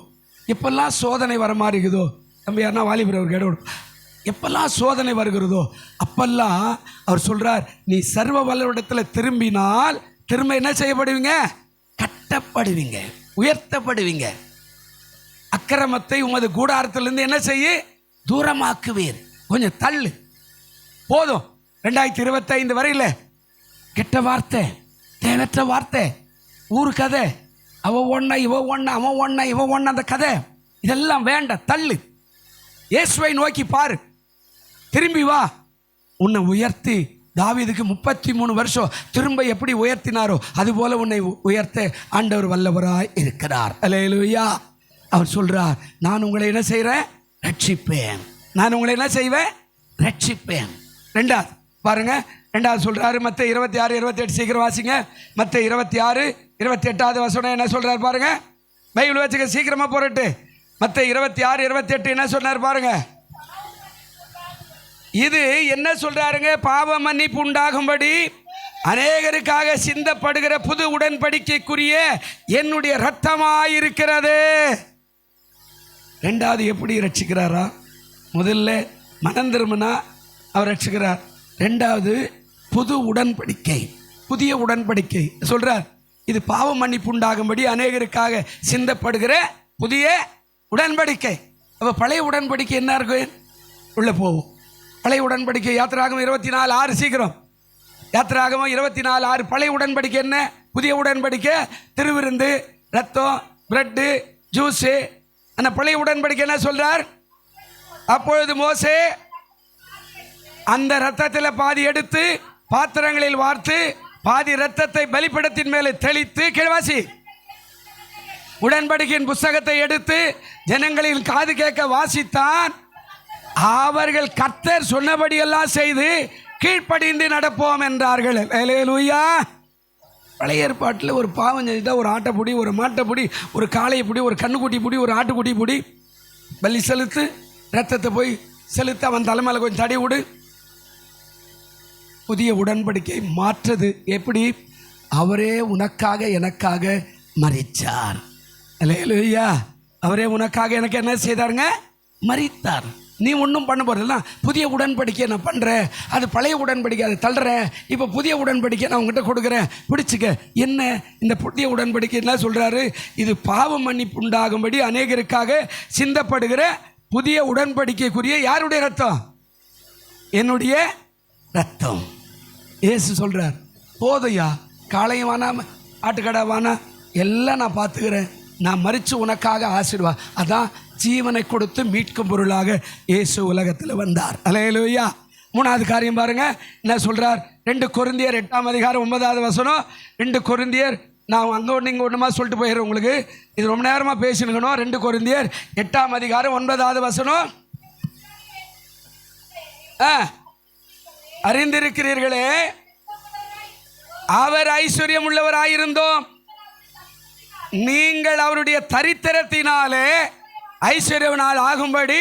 எப்பெல்லாம் சோதனை வர மாதிரி இருக்குதோ, நம்ம யாருன்னா வாலிபர் அவர் கேட, எப்பெல்லாம் சோதனை வருகிறதோ அப்பெல்லாம் அவர் சொல்றார், நீ சர்வ வல்லவரிடத்தில் திரும்பினால் திரும்ப என்ன செய்யப்படுவீங்க, கட்டப்படுவீங்க, உயர்த்தப்படுவீங்க. அக்கிரமத்தை உமது கூடாரத்திலிருந்து என்ன செய்ய தூரமாக்குவீர். கொஞ்சம் தள்ளு போதும். 2025 வரையில் கெட்ட வார்த்தை, தேவையற்ற வார்த்தை, ஊரு கதை, அவ ஒண்ணா இவ ஒண்ணா, அவன் ஒண்ணா இவ ஒண்ணா, அந்த கதை இதெல்லாம் வேண்டாம், தள்ளு. இயேசுவை நோக்கி பாரு, திரும்பி வா. உன்னை உயர்த்தி தாவீதுக்கு 33 வருஷம் திரும்ப எப்படி உயர்த்தினாரோ அதுபோல உன்னை உயர்த்த ஆண்டவர் வல்லவராய் இருக்கிறார். அல்லேலூயா. அவர் சொல்றார், நான் உங்களை என்ன செய்கிறேன், ரட்சிப்பேன். நான் உங்களை என்ன செய்வேன், ரட்சிப்பேன். 2வது பாருங்க. 2வது சொல்றாரு மத்தேயு 26:28. சீக்கிரம் வாசிங்க. மத்தேயு 26:28 வசனம் என்ன சொல்றாரு பாருங்க. பைபிள் வச்சுக்க, சீக்கிரமா போறட்டு. மத்தேயு 26:28 என்ன சொன்னார் பாருங்க. இது என்ன சொல்றாருங்க, பாவ மன்னிப்பு உண்டாகும்படி அநேகருக்காக சிந்தப்படுகிற புது உடன்படிக்கைக்குரிய என்னுடைய இரத்தமாயிருக்கிறது. 2வது எப்படி ரட்சிக்கிறாரா, முதல்ல மனம் திரும்பினா அவர் ரட்சிக்கிறார். 2வது புது உடன்படிக்கை, புதிய உடன்படிக்கை சொல்றார். இது பாவ மன்னிப்பு உண்டாகும்படி அநேகருக்காக சிந்தப்படுகிற புதிய உடன்படிக்கை. அப்ப பழைய உடன்படிக்கை என்ன இருக்கு, உள்ள போவோம். பழைய உடன்படிக்கை யாத்திராகமம் 24:6. சீக்கிரம் யாத்திராகமம் 24:6. பழைய உடன்படிக்கை என்ன, புதிய உடன்படிக்கை திருவிருந்து, ரத்தம், பிரெட்டு, ஜூஸு. அந்த பழைய உடன்படிக்கை என்ன சொல்றார், அப்பொழுது மோசே அந்த ரத்தத்தில் பாதி எடுத்து பாத்திரங்களில் வார்த்து பாதி ரத்தத்தை பலிபீடத்தின் மேலே தெளித்து, கிழவாசி, உடன்படிக்கையின் புஸ்தகத்தை எடுத்து ஜனங்களின் காது கேட்க வாசித்தான். அவர்கள் கர்த்தர் சொன்னபடியெல்லாம் செய்து கீழ்ப்படிந்து நடப்போம் என்றார்கள். அல்லேலூயா. பழைய ஏற்பாட்டில் ஒரு பாவம் செஞ்சுட்டா ஒரு ஆட்டைப்புடி, ஒரு மாட்டைப்புடி, ஒரு காளையப்புடி, ஒரு கண்ணுக்குட்டி புடி, ஒரு ஆட்டுக்குட்டி புடி, பலி செலுத்து, ரத்தத்தை போய் செலுத்து, அவன் தலைமையில் கொஞ்சம் தடி விடு. புதிய உடன்படிக்கை மாற்றது எப்படி, அவரே உனக்காக எனக்காக மரித்தார். அல்லேலூயா. அவரே உனக்காக எனக்கு என்ன செய்தாருங்க, மரித்தார். நீ ஒன்றும் பண்ண போறதில்ல. புதிய உடன்படிக்கை நான் பண்ணுறேன், அது பழைய உடன்படிக்கை அதை தள்ளுறேன், இப்போ புதிய உடன்படிக்கை நான் உங்ககிட்ட கொடுக்குறேன், பிடிச்சிக்க. என்ன இந்த புதிய உடன்படிக்கை என்ன சொல்கிறாரு, இது பாவ மன்னிப்பு உண்டாகும்படி அநேகருக்காக சிந்தப்படுகிற புதிய உடன்படிக்கைக்குரிய யாருடைய ரத்தம், என்னுடைய ரத்தம். இயேசு சொல்கிறார், போதையா காளையும் வேணாம் ஆட்டுக்கடாவானா எல்லாம் நான் பார்த்துக்கிறேன், நான் மரித்து உனக்காக ஆசீர்வா. அதான் ஜீவனை கொடுத்து மீட்கும் பொருளாக இயேசு உலகத்தில் வந்தார். அல்லேலூயா. மூணாவது காரியம் பாருங்க என்ன சொல்றார். 2 கொரிந்தியர் 8ஆம் அதிகாரம் 9வது வசனம். 2 கொரிந்தியர், நான் அங்கே ஒன்று இங்கே ஒன்றுமா சொல்லிட்டு போயிடுறேன், உங்களுக்கு இது ரொம்ப நேரமாக பேசினுக்கணும். 2 கொரிந்தியர் 8ஆம் அதிகாரம் 9வது வசனம். அறிந்திருக்கிறீர்களே, அவர் ஐஸ்வர்யம் உள்ளவராயிருந்தோம், நீங்கள் அவருடைய தரித்திரத்தினாலே ஐஸ்வர்யவனால் ஆகும்படி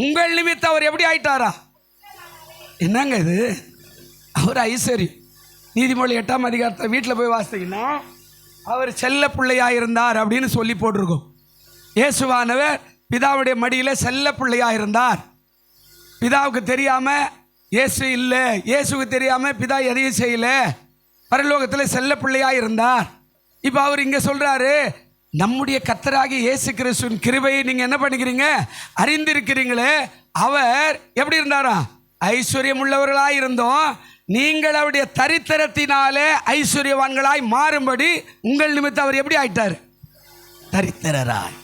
உங்கள் நிமித்தம் அவர் எப்படி ஆயிட்டாரா? என்னங்க இது? அவர் ஐஸ்வர்யம். நீதிமொழி 8ஆம் அதிகாரத்தை வீட்டில் போய் வாசித்தீங்கன்னா அவர் செல்ல பிள்ளையாக இருந்தார் அப்படின்னு சொல்லி போட்டிருக்கோம். இயேசுவானவர் பிதாவுடைய மடியில் செல்ல பிள்ளையாக இருந்தார். பிதாவுக்கு தெரியாமல் இயேசு இல்லை, இயேசுக்கு தெரியாமல் பிதா எதையும் செய்யல, பரலோகத்தில் செல்ல பிள்ளையாக இருந்தார். இப்போ அவர் இங்கே சொல்கிறாரு, நம்முடைய கர்த்தராகிய இயேசு கிறிஸ்துவின் கிருபையை நீங்கள் என்ன பண்ணிக்கிறீங்க? அறிந்திருக்கிறீங்களே. அவர் எப்படி இருந்தாரா? ஐஸ்வர்யம் உள்ளவர்களாக இருந்தோம், நீங்கள் அவருடைய தரித்திரத்தினாலே ஐஸ்வர்யவான்களாய் மாறும்படி உங்கள் நிமித்தம் அவர் எப்படி ஆயிட்டார்? தரித்திரராய்.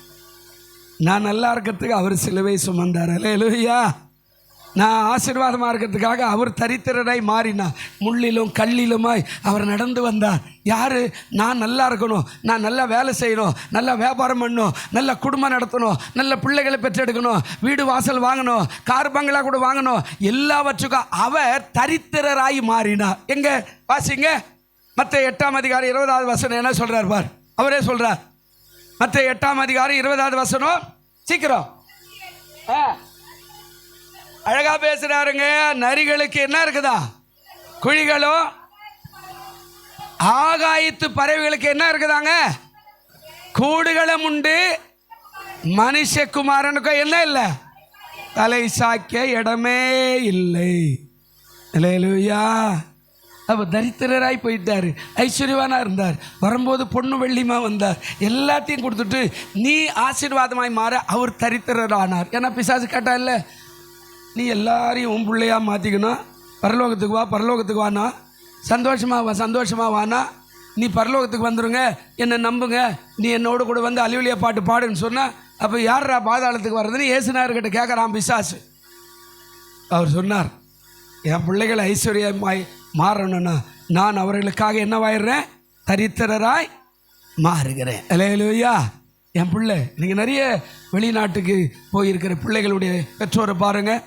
நான் நல்லா இருக்கிறதுக்கு அவர் சிலுவை சுமந்தார். அல்லேலூயா. நான் ஆசீர்வாதமாக இருக்கிறதுக்காக அவர் தரித்திரராய் மாறினார். முள்ளிலும் கல்லிலுமாய் அவர் நடந்து வந்தார். யார்? நான் நல்லா இருக்கணும், நான் நல்லா வேலை செய்யணும், நல்லா வியாபாரம் பண்ணணும், நல்ல குடும்பம் நடத்தணும், நல்ல பிள்ளைகளை பெற்றெடுக்கணும், வீடு வாசல் வாங்கணும், கார் பங்களா கூட வாங்கணும், எல்லாவற்றுக்கும் அவர் தரித்திரராய் மாறினார். எங்க வாசிங்க, மத்தேயு 8ஆம் அதிகாரம் 20வது வசனம் என்ன சொல்றார் பார். அவரே சொல்றார். மத்தேயு 8ஆம் அதிகாரம் 20வது வசனம். சீக்கிரம். அழகா பேசுறாருங்க. நரிகளுக்கு என்ன இருக்குதா? குழிகளும், ஆகாயத்து பறவைகளுக்கு என்ன இருக்குதாங்க? கூடுகளும் உண்டு, மனுஷகுமாரனுக்கு என்ன இல்லை? தலை சாய்க்க இடமே இல்லை. அல்லேலூயா. அப்போ தரித்திரராய் போயிட்டார், ஐஸ்வர்யவானா இருந்தார். வரும்போது பொண்ணு வெள்ளிமா வந்தார், எல்லாத்தையும் கொடுத்துட்டு நீ ஆசீர்வாதமாய் மாற அவர் தரித்திரரானார். ஏன்னா பிசாசு கேட்டா இல்லை, நீ எல்லாரையும் உன் பிள்ளையாக மாற்றிக்கணும், பரலோகத்துக்கு வா, பரலோகத்துக்கு வானா, சந்தோஷமாக வானா, நீ பரலோகத்துக்கு வந்துடுங்க, என்னை நம்புங்க, நீ என்னோட கூட வந்து அலுவலியா பாட்டு பாடுன்னு சொன்னால் அப்போ யாரா பாதாளத்துக்கு வர்றதுன்னு இயேசுநாதர்கிட்ட கேட்குறான் பிசாசு. அவர் சொன்னார், என் பிள்ளைகள் ஐஸ்வர்யமாய் மாறணும்னா நான் அவர்களுக்காக என்னவாயிடுறேன்? தரித்திரராய் மாறுகிறேன். அல்லேலூயா. என் பிள்ளை நீங்கள் நிறைய வெளிநாட்டுக்கு போயிருக்கிற பிள்ளைகளுடைய பெற்றோரை பாருங்கள்.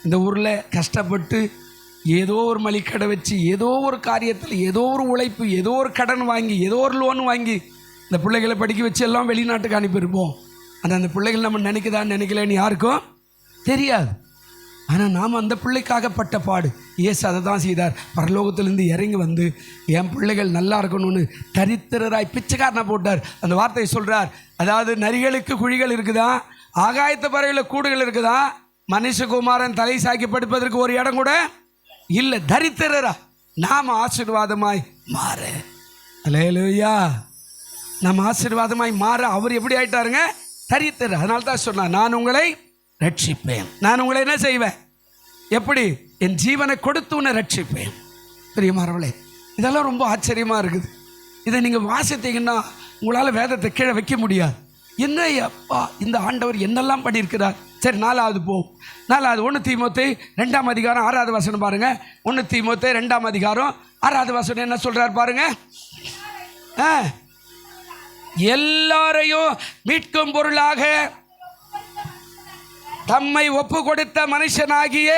இந்த ஊரில் கஷ்டப்பட்டு ஏதோ ஒரு மளிகடை வச்சு, ஏதோ ஒரு காரியத்தில், ஏதோ ஒரு உழைப்பு, ஏதோ ஒரு கடன் வாங்கி, ஏதோ ஒரு லோன் வாங்கி இந்த பிள்ளைகளை படிக்க வச்சு எல்லாம் வெளிநாட்டுக்கு அனுப்பியிருப்போம். ஆனால் அந்த பிள்ளைகள் நம்ம நினைக்குதான்னு நினைக்கலன்னு யாருக்கும் தெரியாது. ஆனால் நாம் அந்த பிள்ளைக்காக பட்ட பாடு. இயேசு அதை தான் செய்தார். பரலோகத்திலேருந்து இறங்கி வந்து என் பிள்ளைகள் நல்லா இருக்கணும்னு தரித்திரராய் பிச்சைக்காரனை போட்டார். அந்த வார்த்தையை சொல்கிறார். அதாவது நரிகளுக்கு குழிகள் இருக்குதா, ஆகாயத்து பறவைகளுக்கு கூடுகள் இருக்குதா, மனுஷகுமாரன் தலை சாக்கி படுப்பதற்கு ஒரு இடம் கூட இல்லை. தரித்திரரா நாம் ஆசீர்வாதமாய் மாற. அல்லேலூயா. நாம் ஆசீர்வாதமாய் மாற அவர் எப்படி ஆயிட்டாருங்க? தரித்திர. அதனால தான் சொன்னார், நான் உங்களை ரட்சிப்பேன். நான் உங்களை என்ன செய்வேன்? எப்படி? என் ஜீவனை கொடுத்து உன்னை ரட்சிப்பேன். பிரியமானவர்களே, இதெல்லாம் ரொம்ப ஆச்சரியமாக இருக்குது. இதை நீங்கள் வாசித்தீங்கன்னா உங்களால் வேதத்தை கீழே வைக்க முடியாது. என்ன அப்பா இந்த ஆண்டவர் என்னெல்லாம் பண்ணியிருக்கிறார். சரி, 4வது போவோம். 4வது 1 தீமோத்தேயு 2ஆம் அதிகாரம் 6வது வசனம் பாருங்க. 1 தீமோத்தேயு 2ஆம் அதிகாரம் 6வது வசனம் என்ன சொல்றார் பாருங்க. எல்லாரையும் மீட்கும் பொருளாக தம்மை ஒப்பு கொடுத்த மனுஷனாகிய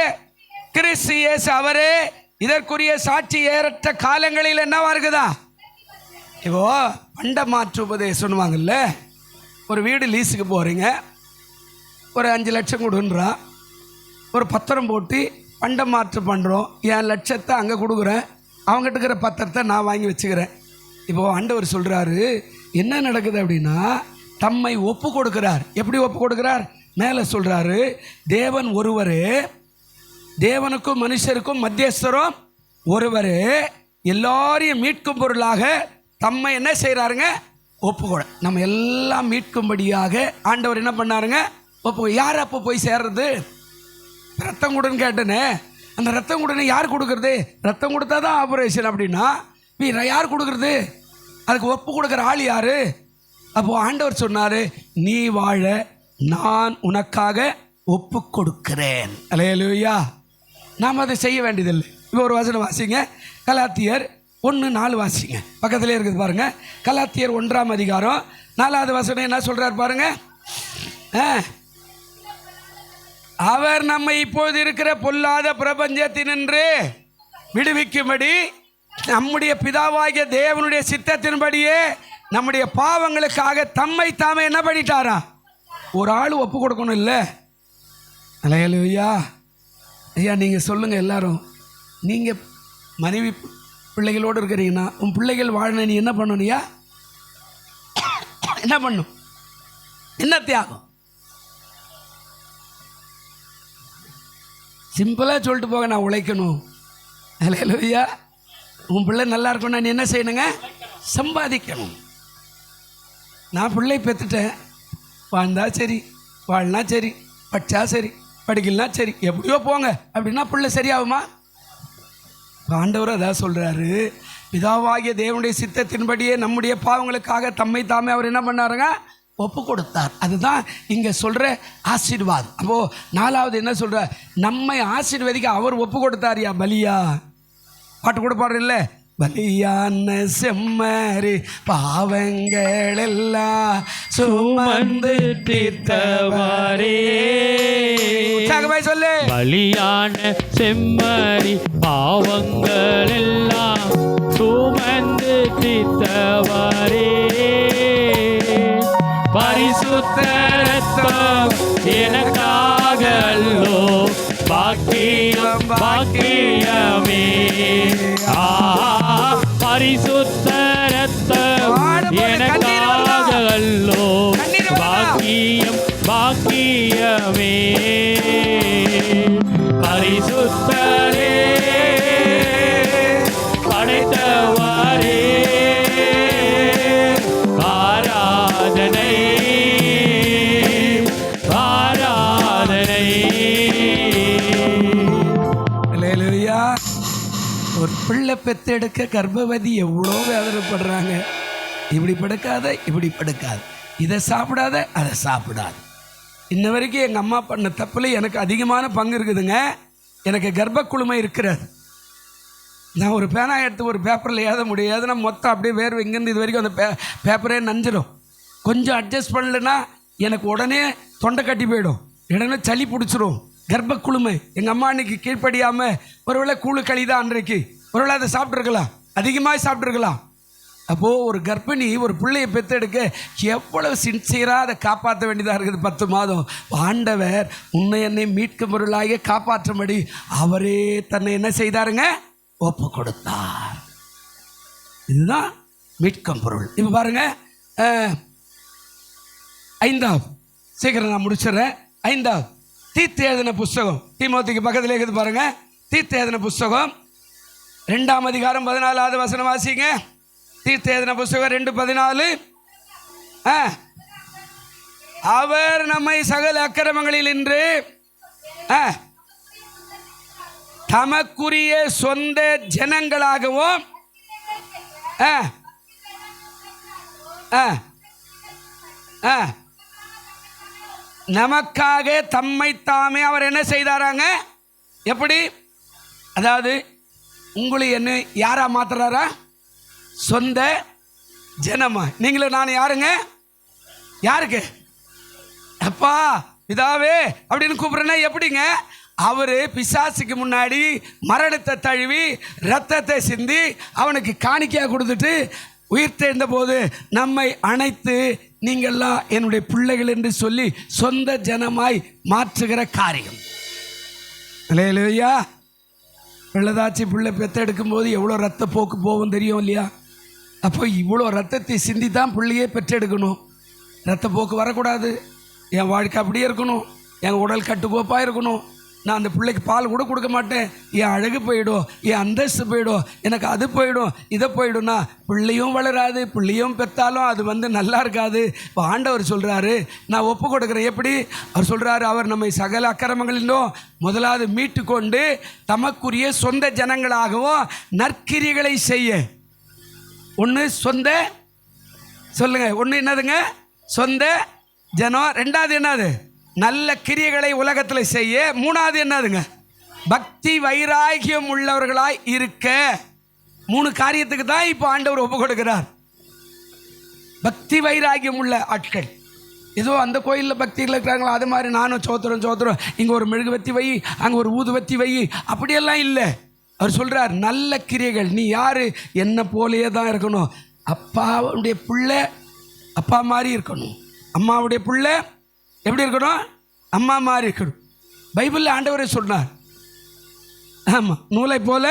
கிறிஸ்து இயேசு அவரே இதற்குரிய சாட்சி ஏறற்ற காலங்களில் என்னவா இருக்குதா? இப்போ பண்ட மாற்று உபதேசம்னுவாங்கல்ல. ஒரு வீடு லீஸுக்கு போகிறீங்க, ஒரு 5 லட்சம் கொடுன்றா, ஒரு பத்திரம் போட்டு பண்டம் மாற்று பண்ணுறோம். என் லட்சத்தை அங்கே கொடுக்குறேன், அவங்ககிட்ட இருக்கிற பத்திரத்தை நான் வாங்கி வச்சுக்கிறேன். இப்போது ஆண்டவர் சொல்கிறாரு, என்ன நடக்குது அப்படின்னா தம்மை ஒப்பு கொடுக்கிறார். எப்படி ஒப்பு கொடுக்கிறார்? மேலே சொல்கிறாரு, தேவன் ஒருவரே, தேவனுக்கும் மனுஷருக்கும் மத்தியஸ்தரும் ஒருவரே, எல்லாரையும் மீட்கும் பொருளாக தம்மை என்ன செய்கிறாருங்க? ஒப்புக்கொட. நம்ம எல்லாம் மீட்கும்படியாக ஆண்டவர் என்ன பண்ணாருங்க? ஒப்பு. யார் அப்போ போய் சேர்றது? ரத்தம் கொடுன்னு கேட்டேனே, அந்த ரத்தம் கொடுன்னு யார் கொடுக்குறது? ரத்தம் கொடுத்தா தான் ஆப்ரேஷன் அப்படின்னா யார் கொடுக்குறது? அதுக்கு ஒப்பு கொடுக்குற ஆள் யாரு? அப்போ ஆண்டவர் சொன்னார், நீ வாழ நான் உனக்காக ஒப்பு கொடுக்கிறேன். அல்லேலூயா. நாம் அதை செய்ய வேண்டியதில்லை. இப்போ ஒரு வசனம் வாசிங்க, கலாத்தியர் 1:4 வாசிங்க, பக்கத்திலே இருக்குது பாருங்க. கலாத்தியர் 1ஆம் அதிகாரம் 4வது வசனம் என்ன சொல்றார் பாருங்க. அவர் நம்மை இப்போது இருக்கிற பொல்லாத பிரபஞ்சத்தினின்று விடுவிக்கும்படி நம்முடைய பிதாவாகிய தேவனுடைய சித்தத்தின்படியே நம்முடைய பாவங்களுக்காக தம்மை தாமே என்ன பண்ணிட்டாரா? ஒரு ஆள் ஒப்பு கொடுக்கணும் இல்லை? அல்லேலூயா. ஐயா நீங்கள் சொல்லுங்கள் எல்லாரும், நீங்கள் மனைவி பிள்ளைகளோடு இருக்கிறீங்கன்னா உன் பிள்ளைகள் வாழணும், நீ என்ன பண்ணணும்யா? என்ன பண்ணும்? என்ன தியாகம்? சிம்பிளாக சொல்லிட்டு போக, நான் உழைக்கணும். அல்லேலூயா. உன் பிள்ளை நல்லா இருக்கணும்னா நீ என்ன செய்யணுங்க? சம்பாதிக்கணும். நான் பிள்ளை பெற்றுட்டேன், வாழ்ந்தா சரி, வாழ்னா சரி, படித்தா சரி, படிக்கலாம் சரி, எப்படியோ போங்க அப்படின்னா பிள்ளை சரியாகுமா? ஆண்டவர் அதான் சொல்கிறாரு, பிதாவாகிய தேவனுடைய சித்தத்தின்படியே நம்முடைய பாவங்களுக்காக தம்மை தாமே அவர் என்ன பண்ணாருங்க? ஒப்பு கொடுத்தார். அதுதான் இங்கே சொல்கிற ஆசீர்வாதம். அப்போது 4வது என்ன சொல்கிறார்? நம்மை ஆசீர்வதிக்க அவர் ஒப்பு கொடுத்தாரியா? பலியா பாட்டு கூட பாடுறீல்ல, பலியான செம்மறி பாவங்கள் எல்லாம் சுமந்து தீர்த்தவரே. சொல்லு, பலியான செம்மறி பாவங்கள் எல்லாம் சுமந்து தீர்த்தவரே. பரிசுத்த ரத்தம் எனக்காக அல்லோ, பாக்கியம் பாக்கியமே. பரிசுத்த ரத்தம் எனக்காக அல்லோ, பாக்கியம் பாக்கியமே. பரிசுத்தரே படைத்தவரே, ஆராதனை ஆராதனை. அல்லேலூயா. ஒரு பிள்ளை பெத்தெடுக்க கர்ப்பவதி எவ்வளோ வேதனைப்படுறாங்க. இப்படி படுக்காத, இப்படி படுக்காது, இதை சாப்பிடாத, அதை சாப்பிடாது. இன்ன வரைக்கும் எங்கள் அம்மா பண்ண தப்பில் எனக்கு அதிகமான பங்கு இருக்குதுங்க. எனக்கு கர்ப்பக்குழுமை இருக்கிறது. நான் ஒரு பேனா எடுத்து ஒரு பேப்பரில் எழுத முடியாதுன்னா மொத்தம் அப்படியே வேர்வை இங்கேருந்து இது வரைக்கும் அந்த பேப்பரே நஞ்சிடும். கொஞ்சம் அட்ஜஸ்ட் பண்ணலைன்னா எனக்கு உடனே தொண்டை கட்டி போயிடும், உடனே சளி பிடிச்சிரும். கர்ப்பக்குழுமை. எங்கள் அம்மா அன்னைக்கு கீழ்ப்படியாமல் ஒருவேளை கூழு களி தான் அன்றைக்கு, ஒருவேளை அதை சாப்பிட்ருக்கலாம், அதிகமாக சாப்பிட்ருக்கலாம். அப்போது ஒரு கர்ப்பிணி ஒரு பிள்ளையை பெற்றெடுக்க எவ்வளவு சின்சியராக அதை காப்பாற்ற வேண்டியதாக இருக்குது. 10 மாதம் ஆண்டவர் உன்னை என்னை மீட்கும் பொருளாக காப்பாற்றும்படி அவரே தன்னை என்ன செய்தாருங்க? ஒப்பு கொடுத்தார். இதுதான் மீட்கும் பொருள். இப்போ பாருங்க, 5வது, சீக்கிரம் நான் முடிச்சிடறேன். 5வது, தீத்து எழுதின புஸ்தகம், தீமோத்திக்கு பக்கத்தில் இருக்குது பாருங்க. தீத்து எழுதின புஸ்தகம் 2ஆம் அதிகாரம் 14வது வசனம் வாசிங்க. தீத்து எழுதின புஸ்தகம் 2:14. அவர் நம்மை சகல அக்கிரமங்களில் இன்று தமக்குரிய சொந்த ஜனங்களாகவும் நமக்காக தம்மை தாமே அவர் என்ன செய்தாராங்க? எப்படி? அதாவது உங்களை என்ன யாரா மாத்துறாரா? சொந்த ஜனமா. நீங்களும் நான் யாருங்க? யாருக்கு? அப்பா பிதாவே அப்படின்னு கூப்பிடுறேன்னா எப்படிங்க? அவரு பிசாசுக்கு முன்னாடி மரணத்தை தழுவி ரத்தத்தை சிந்தி அவனுக்கு காணிக்கையாக கொடுத்துட்டு உயிர் தேர்ந்த போது நம்மை அணைத்து நீங்கள்லாம் என்னுடைய பிள்ளைகள் என்று சொல்லி சொந்த ஜனமாய் மாற்றுகிற காரியம். இல்லையா? பிள்ளைதாச்சி பிள்ளை பெற்றெடுக்கும் போது எவ்வளோ ரத்த போக்கு போகும் தெரியும் இல்லையா? அப்போ இவ்வளோ ரத்தத்தை சிந்தி தான் பிள்ளையே பெற்றெடுக்கணும். ரத்த போக்கு வரக்கூடாது. என் வாழ்க்கை அப்படியே இருக்கணும், என் உடல் கட்டுக்கோப்பாக இருக்கணும். நான் அந்த பிள்ளைக்கு பால் கூட கொடுக்க மாட்டேன். என் அழகு போயிடும், என் அந்தஸ்து போயிடும், எனக்கு அது போயிடும், இதை போயிடும்னா பிள்ளையும் வளராது. பிள்ளையும் பெற்றாலும் அது நல்லா இருக்காது. இப்போ ஆண்டவர் சொல்கிறாரு, நான் ஒப்பு கொடுக்குறேன். எப்படி? அவர் சொல்கிறாரு, அவர் நம்மை சகல அக்கிரமங்களிலும் முதலாவது மீட்டு கொண்டு தமக்குரிய சொந்த ஜனங்களாகவும் நற்கிரிகளை செய்ய. ஒன்று சொந்த, சொல்லுங்க, ஒன்று என்னதுங்க? சொந்த ஜனம். ரெண்டாவது என்னது? நல்ல கிரியைகளை உலகத்தில் செய்ய. மூணாவது என்னதுங்க? பக்தி வைராகியம் உள்ளவர்களாய் இருக்க. 3 காரியத்துக்கு தான் இப்போ ஆண்டவர் ஒப்பு கொடுக்கிறார். பக்தி வைராகியம் உள்ள ஆட்கள். ஏதோ அந்த கோயிலில் பக்தியில் இருக்கிறாங்களோ அது மாதிரி நானும் சோத்திரம் இங்கே ஒரு மெழுகுவத்தி வை, அங்கே ஒரு ஊதுவத்தி வை, அப்படியெல்லாம் இல்லை. அவர் சொல்கிறார் நல்ல கிரியைகள். நீ யார்? என்ன போலேயே தான் இருக்கணும். அப்பாவுடைய பிள்ளை அப்பா மாதிரி இருக்கணும். அம்மாவுடைய பிள்ளை எப்படி இருக்கணும்? அம்மா மாதிரி இருக்கணும். பைபிளில் ஆண்டவரே சொன்னார். ஆமாம், நூலை போல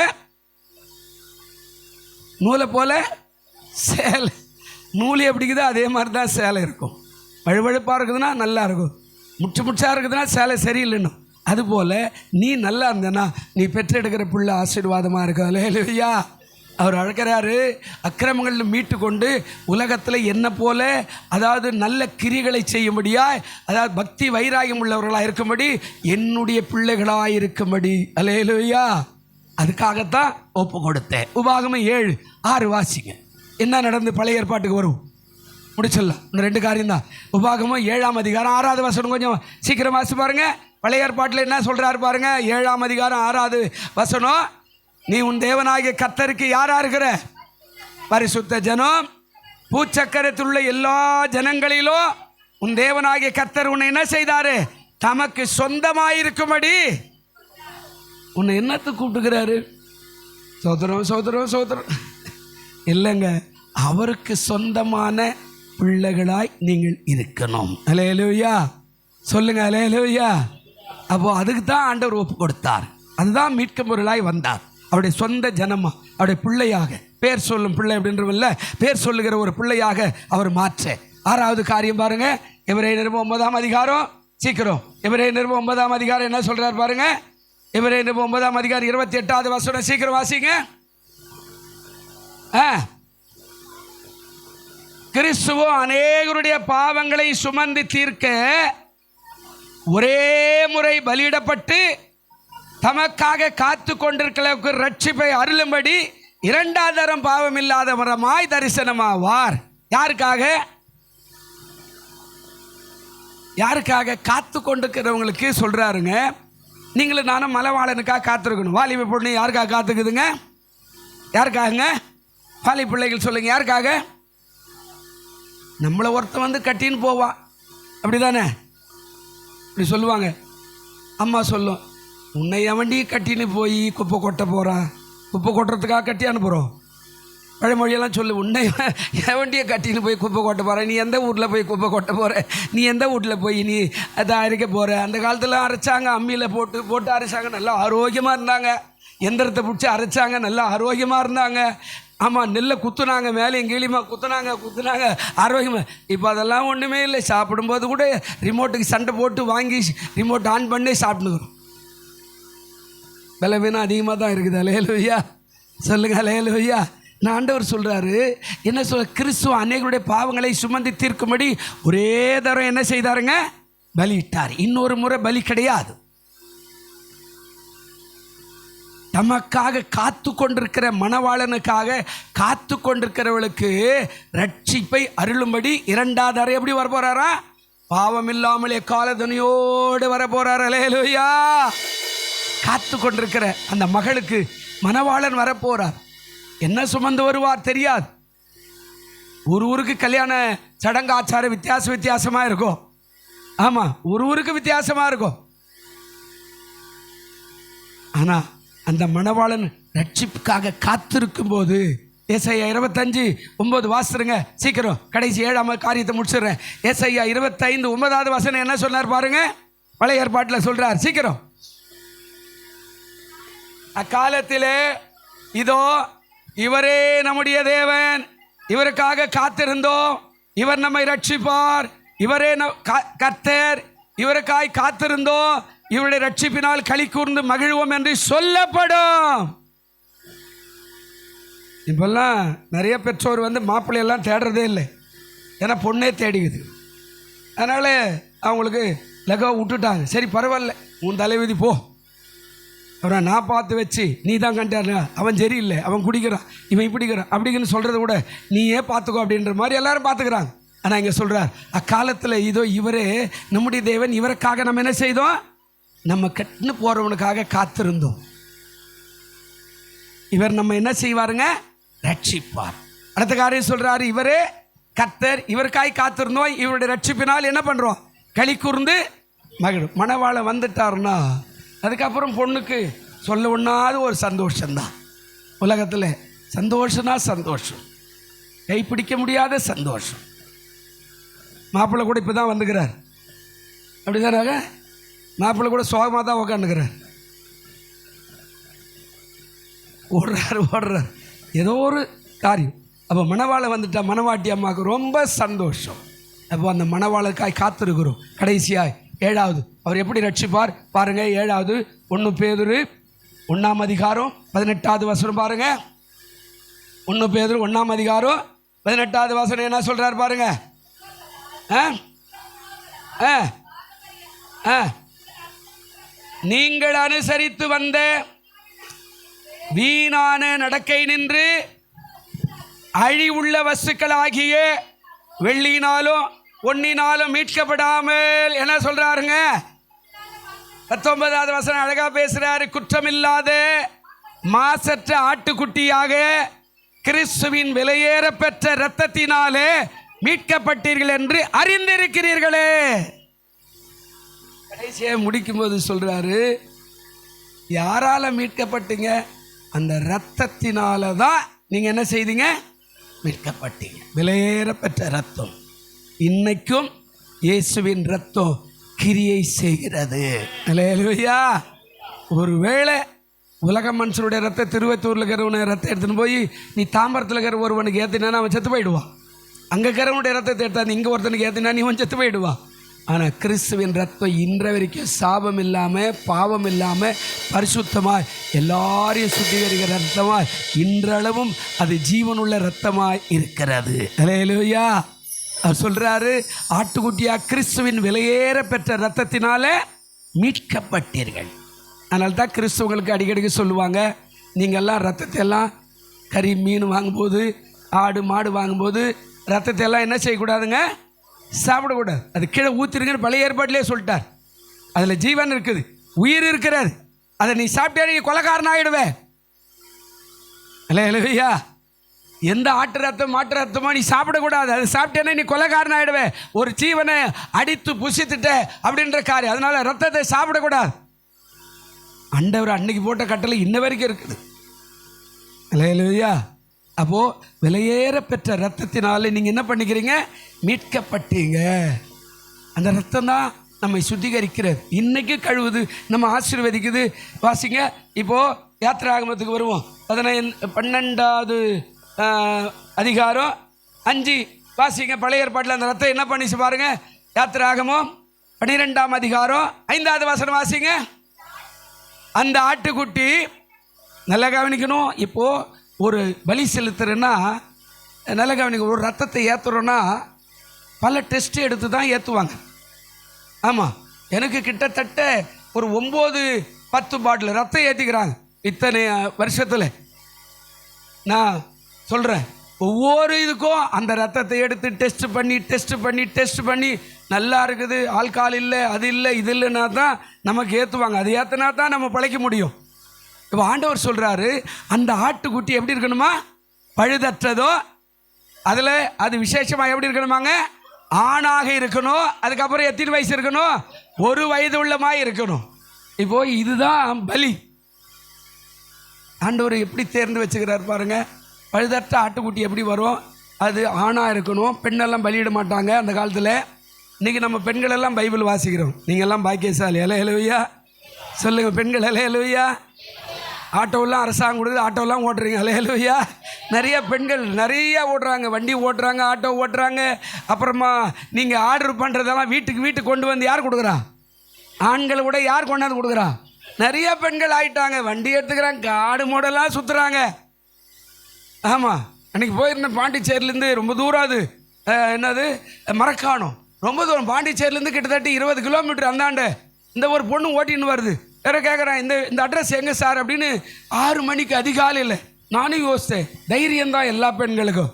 சேலை. நூல் எப்படிக்குதோ அதே மாதிரி தான் சேலை இருக்கும். வழுவழுப்பாக இருக்குதுன்னா நல்லா இருக்கும், முச்சாக இருக்குதுன்னா சேலை சரியில்லைன்னு. அதுபோல் நீ நல்லா இருந்தேன்னா நீ பெற்றெடுக்கிற பிள்ளை ஆசீர்வாதமாக இருக்கும். அல்லேலூயா. அவர் அழைக்கிறாரு, அக்கிரமங்களில் மீட்டு கொண்டு உலகத்தில் என்ன போல, அதாவது நல்ல கிரிகளை செய்யும்படியாய், அதாவது பக்தி வைராகியம் உள்ளவர்களாக இருக்கும்படி, என்னுடைய பிள்ளைகளாக இருக்கும்படி. அல்லேலூயா. அதுக்காகத்தான் ஒப்பு கொடுத்தேன். உபாகமம் 7:6 வாசிங்க. என்ன நடந்து பழைய ஏற்பாட்டுக்கு வரும்? முடிச்சிடலாம். இந்த 2 காரியம்தான். உபாகமம் 7ஆம் அதிகாரம் 6வது வசனம். கொஞ்சம் சீக்கிரம் வாசி பாருங்க. பழைய ஏற்பாட்டில் என்ன சொல்கிறாரு பாருங்க. 7ஆம் அதிகாரம் 6வது வசனம். நீ உன் தேவனாகிய கர்த்தருக்கு யாரா இருக்கிற? பரிசுத்த ஜனம். பூச்சக்கரத்தில் உள்ள எல்லா ஜனங்களிலும் உன் தேவனாகிய கர்த்தர் உன்னை என்ன செய்தாரு? தமக்கு சொந்தமாயிருக்கும்படி. உன்னை என்னத்துக்கு கூப்பிட்டுக்கிறாரு? சோதரம் இல்லைங்க, அவருக்கு சொந்தமான பிள்ளைகளாய் நீங்கள் இருக்கணும். அல்லேலூயா. சொல்லுங்க அல்லேலூயா. அப்போ அதுக்கு தான் ஆண்டவர் ஒப்பு கொடுத்தார். அதுதான் மீட்கும் பொருளாய் வந்தார். அவருடைய சொந்த ஜனமா, அவருடைய பிள்ளையாக, பேர் சொல்லும் பிள்ளை அப்படின்றவில்ல, பேர் சொல்லுகிற ஒரு பிள்ளையாக அவர் மாற்ற. 6வது காரியம் பாருங்க. எபிரேயர் 9ஆம் அதிகாரம். சீக்கிரம் எபிரேயர் 9ஆம் அதிகாரம் என்ன சொல்றார் பாருங்க. எபிரேயர் 9ஆம் அதிகாரம் 28வது வசனம். சீக்கிரம் வாசிங்க. கிறிஸ்துவோ அநேகருடைய பாவங்களை சுமந்து தீர்க்க ஒரே முறை பலியிடப்பட்டு தமக்காக காத்து கொண்டிருக்கிறவருக்கு ரட்சிப்பை அருளும்படி 2வது தரம் பாவம் இல்லாதவரமாய் தரிசனமாவார். யாருக்காக? காத்து கொண்டிருக்கிறவங்களுக்கு சொல்றாருங்க. நீங்களும் நானும் மலைவாளனுக்காக காத்திருக்கணும். வாலிப பொண்ணு யாருக்காக காத்துக்குதுங்க? யாருக்காகங்க? வாலி பிள்ளைகள் சொல்லுங்க, யாருக்காக? நம்மளை ஒருத்தன் வந்து கட்டின்னு போவான், அப்படிதானே? இப்படி சொல்லுவாங்க. அம்மா சொல்லும், உன்னை எவண்டி கட்டின்னு போய் குப்பை கொட்ட போகிறான், குப்பை கொட்டுறதுக்காக கட்டி அனுப்புகிறோம். பழமொழியெல்லாம் சொல்லு, உன்னை எவண்டியை கட்டின்னு போய் குப்பை கொட்ட போகிற, நீ எந்த வீட்டில் போய் குப்பை கொட்ட போகிற, நீ எந்த வீட்டில் போய் நீ அதை அரைக்க போகிற. அந்த காலத்தில் அரைச்சாங்க, அம்மியில் போட்டு அரைச்சாங்க, நல்லா ஆரோக்கியமாக இருந்தாங்க. எந்திரத்தை பிடிச்சி அரைச்சாங்க, நல்லா ஆரோக்கியமாக இருந்தாங்க. ஆமாம், நெல்லை குத்துனாங்க, மேலேயும் கீழியுமா குத்துனாங்க ஆரோக்கியமாக. இப்போ அதெல்லாம் ஒன்றுமே இல்லை. சாப்பிடும்போது கூட ரிமோட்டுக்கு சண்டை போட்டு வாங்கி ரிமோட் ஆன் பண்ணி சாப்பிட்டுக்கிறோம். பலவீனம் அதிகமாக தான் இருக்குது. அல்லேலூயா. சொல்லுங்க அல்லேலூயா. நான் ஆண்டவர் சொல்கிறாரு, என்ன சொல்ல, கிறிஸ்துவ அநேகருடைய பாவங்களை சுமந்து தீர்க்கும்படி ஒரே தரம் என்ன செய்தாருங்க? பலியிட்டார். இன்னொரு முறை பலி கிடையாது. தமக்காக காத்து கொண்டிருக்கிற மணவாளனுக்காக காத்து கொண்டிருக்கிறவளுக்கு ரட்சிப்பை அருளும்படி 2வது அறை எப்படி வர போறாரா? பாவம் இல்லாமல் எக்காலதுனியோடு வர போறார். அல்லேலூயா. காத்து கொண்டிருக்கிற அந்த மகளுக்கு மணவாளன் வரப்போறார். என்ன சுமந்து வருவார் தெரியாது. ஊருக்கு கல்யாண சடங்கு ஆச்சாரம் வித்தியாசமாக இருக்கும். ஆமா, ஊருக்கு வித்தியாசமா இருக்கும். ஆனா அந்த மணவாளன் ரட்சிப்புக்காக காத்திருக்கும் போது, ஏசாயா 25:9 வாசிருங்க சீக்கிரம். கடைசி 7ஆம் காரியத்தை முடிச்சிடுறேன். ஏசாயா 25:9வது வசனம் என்ன சொன்னார் பாருங்க. பழைய ஏற்பாட்டில் சொல்றார், சீக்கிரம். அக்காலத்திலே இதோ இவரே நம்முடைய தேவன், இவருக்காக காத்திருந்தோம், இவர் நம்மை ரட்சிப்பார், இவரே கர்த்தர், இவருக்காய் காத்திருந்தோம், இவருடைய ரட்சிப்பினால் களி கூர்ந்து மகிழ்வோம் என்று சொல்லப்படும். இப்பெல்லாம் நிறைய பெற்றோர் வந்து மாப்பிள்ளையெல்லாம் தேடுறதே இல்லை. ஏன்னா பொண்ணே தேடிக்குது. அதனால் அவங்களுக்கு லகவை விட்டுட்டாங்க. சரி பரவாயில்ல, உன் தலைவிதி போ, அப்புறம் நான் பார்த்து வச்சு நீ தான் கண்டாரு, அவன் சரியில்லை, அவன் குடிக்கிறான், இவன் இப்படிக்கிறான் அப்படிங்கன்னு சொல்கிறத விட நீயே பார்த்துக்கோ அப்படின்ற மாதிரி எல்லாரும் பார்த்துக்கிறாங்க. ஆனால் இங்கே சொல்கிறார், அக்காலத்தில் இதோ இவரே நம்முடைய தேவன், இவருக்காக நம்ம என்ன செய்தோம்? நம்ம கட்டுன்னு போகிறவனுக்காக காத்திருந்தோம். இவர் நம்ம என்ன செய்வாருங்க? ரட்சிப்பார். அடுத்த காரியம் சொல்கிறாரு, இவரே கர்த்தர், இவருக்காய் காத்திருந்தோம், இவருடைய ரட்சிப்பினால் என்ன பண்ணுறோம்? களி கூர்ந்து மகிழும். மணவாளை வந்துட்டாருன்னா அதுக்கப்புறம் பொண்ணுக்கு சொல்ல ஒண்ணாத ஒரு சந்தோஷம்தான். உலகத்தில் சந்தோஷம்னா சந்தோஷம், கைப்பிடிக்க முடியாத சந்தோஷம். மாப்பிள்ளை கூட இப்போ தான் வந்துக்கிறார், அப்படிதானாங்க? மாப்பிள்ளை கூட சோகமாக தான் உக்காந்துக்கிறார், ஓடுறார் ஏதோ ஒரு காரியம். அப்போ மணவாளை வந்துட்டா மணவாட்டி அம்மாவுக்கு ரொம்ப சந்தோஷம். அப்போ அந்த மணவாளுக்காய் காத்திருக்கிறோம். கடைசியாய் 7வது அவர் எப்படி ரட்சிப்பார் பாருங்க. 7வது 1 பேதுரு 1ஆம் அதிகாரம் 18வது வசனம் பாருங்க. 1 பேதுரு 1ஆம் அதிகாரம் 18வது வசனம் என்ன சொல்றார் பாருங்க. நீங்கள் அனுசரித்து வந்த வீணான நடக்கை நின்று அழிவுள்ள வஸ்துக்களாகிய வெள்ளியினாலும் பொன்னினாலும் மீட்கப்படாமல் என்ன சொல்றாருங்க? 19வது வசனம் அழகா பேசுறாரு. குற்றமில்லாத மாசற்ற ஆட்டுக்குட்டியாக கிறிஸ்துவின் விலையேற பெற்ற இரத்தத்தினாலே மீட்கப்பட்டீர்கள் என்று அறிந்திருக்கிறீர்களே. கடைசியை முடிக்கும் போது சொல்றாரு, யாரால மீட்கப்பட்டீங்க? அந்த இரத்தத்தினால தான் நீங்க என்ன செய்தீங்க? மீட்கப்பட்டீங்க. விலையேற பெற்ற இரத்தம். இன்னைக்கும் இயேசுவின் இரத்தம் கிரியை செய்கிறது. அல்லேலூயா. ஒருவேளை உலக மனுஷனுடைய ரத்தம் திருவத்தூரில் இருக்கிறவன ரத்தம் எடுத்துன்னு போய் நீ தாம்பரத்தில் இருக்கிற ஒருவனுக்கு ஏற்றினா அவன் செத்து போயிடுவான். அங்கே இருக்கிறவனுடைய ரத்தத்தை எடுத்தா இங்கே ஒருத்தனுக்கு ஏற்றினா நீ அவன் செத்து போயிடுவான். ஆனால் கிறிஸ்துவின் ரத்தம் இன்ற வரைக்கும் சாபம் இல்லாமல் பாவம் இல்லாமல் பரிசுத்தமாய் எல்லாரையும் சுத்திகரிக்கிற ரத்தமாய் இன்றளவும் அது ஜீவனுள்ள ரத்தமாய் இருக்கிறது. அல்லேலூயா. அவர் சொல்றாரு, ஆட்டுக்குட்டியா கிறிஸ்துவின் விலையேற பெற்ற ரத்தத்தினால மீட்கப்பட்டீர்கள். அதனால தான் கிறிஸ்துவங்களுக்கு அடிக்கடிக்கு சொல்லுவாங்க, நீங்கள்லாம் ரத்தத்தை எல்லாம் கறி மீன் வாங்கும்போது ஆடு மாடு வாங்கும்போது ரத்தத்தை எல்லாம் என்ன செய்யக்கூடாதுங்க? சாப்பிடக்கூடாது. அது கீழே ஊற்றிருங்கன்னு பழைய ஏற்பாட்டிலே சொல்லிட்டார். அதில் ஜீவன் இருக்குது, உயிர் இருக்கிறது. அதை நீ சாப்பிட்டே நீ கொலைக்காரன் ஆகிடுவே. அல்லேலூயா. எந்த ஆட்டு ரத்தம் மாட்டு ரத்தமோ நீ சாப்பிடக்கூடாது. அது சாப்பிட்டேன்னா நீ கொலைக்காரன் ஆகிடுவே. ஒரு ஜீவனை அடித்து புசித்துட்ட அப்படின்ற காரியம். அதனால ரத்தத்தை சாப்பிடக்கூடாது. ஆண்டவர் அன்னைக்கு போட்ட கட்டளை இன்ன வரைக்கும் இருக்குது. அல்லேலூயா. அப்போது விலையேற பெற்ற ரத்தத்தினால நீங்கள் என்ன பண்ணிக்கிறீங்க? மீட்கப்பட்டீங்க. அந்த ரத்தம் தான் நம்மை சுத்திகரிக்கிறது, இன்னைக்கு கழுவுது, நம்ம ஆசீர்வதிக்குது. வாசிங்க. இப்போது யாத்திராகமத்துக்கு வருவோம். 12வது அதிகாரம் 5 வாசிங்க. பழைய ஏற்பாட்டில் அந்த ரத்தம் என்ன பண்ணிச்சு பாருங்க. யாத்திராகமம் 12ஆம் அதிகாரம் 5வது வசனம் வாசிங்க. அந்த ஆட்டுக்குட்டி நல்லா கவனிக்கணும். இப்போது ஒரு பலி செலுத்துறேன்னா நல்லா கவனிக்கணும். ஒரு ரத்தத்தை ஏற்றுறோன்னா பல டெஸ்ட் எடுத்து தான் ஏற்றுவாங்க. ஆமாம், எனக்கு கிட்டத்தட்ட ஒரு 9-10 பாட்டில் ரத்தம் ஏற்றிக்கிறாங்க இத்தனை வருஷத்தில். நான் சொல்கிறேன், ஒவ்வொரு இதுக்கும் அந்த ரத்தத்தை எடுத்து டெஸ்ட் பண்ணி நல்லா இருக்குது, ஆல்கால் இல்லை, அது இல்லை, இது இல்லைன்னா தான் நமக்கு ஏற்றுவாங்க. அது ஏற்றினா தான் நம்ம பிழைக்க முடியும். இப்போ ஆண்டவர் சொல்கிறாரு, அந்த ஆட்டுக்குட்டி எப்படி இருக்கணுமா? பழுதற்றதோ, அதில் அது விசேஷமாக எப்படி இருக்கணுமாங்க? ஆணாக இருக்கணும். அதுக்கப்புறம் எத்தனை வயசு இருக்கணும்? 1 வயது உள்ளமாய் இருக்கணும். இப்போது இதுதான் பலி. ஆண்டவர் எப்படி தேர்ந்து வச்சுக்கிறார் பாருங்க. பழுதற்ற ஆட்டுக்குட்டி எப்படி வரும்? அது ஆணாக இருக்கணும். பெண்ணெல்லாம் பலியிட மாட்டாங்க அந்த காலத்தில். இன்றைக்கி நம்ம பெண்களெல்லாம் பைபிள் வாசிக்கிறோம். நீங்கள்லாம் பாக்கியசாலி. அல்லேலூயா. சொல்லுங்கள் பெண்கள். அல்லேலூயா. ஆட்டோவெல்லாம் அரசாங்கம் கொடுக்குது, ஆட்டோவெல்லாம் ஓட்டுறீங்க. அல்லேலூயா. நிறைய பெண்கள் நிறைய ஓட்டுறாங்க, வண்டி ஓட்டுறாங்க, ஆட்டோ ஓட்டுறாங்க. அப்புறமா நீங்கள் ஆர்டர் பண்ணுறதெல்லாம் வீட்டுக்கு கொண்டு வந்து யார் கொடுக்குறா? ஆண்களை விட யார் கொண்டாந்து கொடுக்குறா? நிறைய பெண்கள் ஆகிட்டாங்க. வண்டி எடுத்துக்கிறாங்க, காடு மூடெல்லாம் சுற்றுறாங்க. ஆமாம், அன்றைக்கி போயிருந்தேன் பாண்டிச்சேரியிலேருந்து. ரொம்ப தூரம் அது என்னது மரக்காணம், ரொம்ப தூரம். பாண்டிச்சேரியிலேருந்து கிட்டத்தட்ட 20 கிலோமீட்டர் அந்தாண்ட இந்த ஒரு பொண்ணு ஓட்டின்னு வருது. வேற கேட்குறேன், இந்த அட்ரஸ் எங்கே சார் அப்படின்னு. 6 மணிக்கு அதிகாலையில் நானும் யோசித்தேன், தைரியம்தான் எல்லா பெண்களுக்கும்.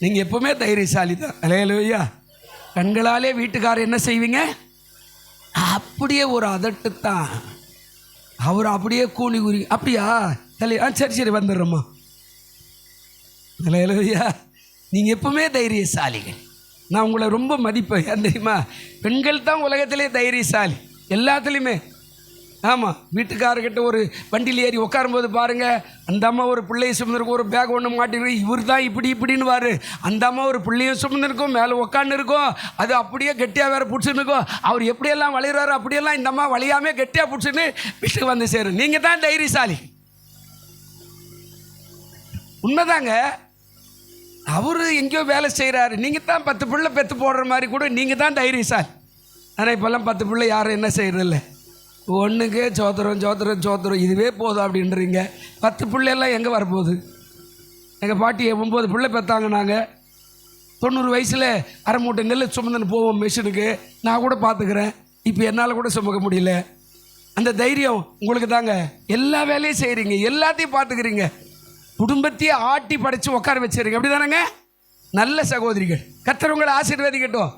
நீங்கள் எப்போவுமே தைரியசாலி தான். அல்லேலூயா. கண்களாலே வீட்டுக்காரர் என்ன செய்வீங்க, அப்படியே ஒரு அதட்டு தான். அவர் அப்படியே கூணி கூறி, அப்படியா தலை, சரி வந்துடுறோம்மா. அல்லேலூயா. நீங்கள் எப்பவுமே தைரியசாலிகள். நான் உங்களை ரொம்ப மதிப்பேன். ஏன் தெரியுமா, பெண்கள் தான் உலகத்திலே தைரியசாலி எல்லாத்துலேயுமே. ஆமாம், வீட்டுக்காரர்கிட்ட ஒரு வண்டியில் ஏறி உட்காரும்போது பாருங்கள், அந்த அம்மா ஒரு பிள்ளையை சுமந்துருக்கும், ஒரு பேக் ஒன்று மாட்டிருக்கு, இவர் தான் இப்படின்னு வாரு. அந்த அம்மா ஒரு பிள்ளையும் சுமந்துருக்கும், மேலே உட்காந்து இருக்கும், அது அப்படியே கெட்டியாக வேறு பிடிச்சின்னு இருக்கும். அவர் எப்படியெல்லாம் வளைகிறாரு அப்படியெல்லாம் இந்த அம்மா வளையாமே கெட்டியாக பிடிச்சின்னு வீட்டுக்கு வந்து சேரும். நீங்கள் தான் தைரியசாலி. உண்மைதாங்க. அவர் எங்கேயோ வேலை செய்கிறாரு, நீங்கள் தான் 10 பிள்ளை பெற்று போடுற மாதிரி கூட நீங்கள் தான் தைரியசாலி. ஆனால் இப்போல்லாம் 10 பிள்ளை யாரும் என்ன செய்கிறதில்ல, ஒன்றுக்கே சோத்திரம் இதுவே போதும் அப்படின்றீங்க. 10 பிள்ளையெல்லாம் எங்கே வரப்போகுது? எங்கள் பாட்டி 9 பிள்ளை பெற்றாங்க. நாங்கள் 90 வயசில் அரை மூட்டை நெல் சுமந்துன்னு போவோம் மிஷினுக்கு. நான் கூட பார்த்துக்கிறேன். இப்போ என்னால் கூட சுமக்க முடியல. அந்த தைரியம் உங்களுக்கு தாங்க. எல்லா வேலையும் செய்கிறீங்க, எல்லாத்தையும் பார்த்துக்கிறீங்க, குடும்பத்தையே ஆட்டி படைச்சு உட்கார வச்சுருங்க. அப்படி தானேங்க? நல்ல சகோதரிகள். கர்த்தர் உங்களை ஆசீர்வதிக்கட்டும்.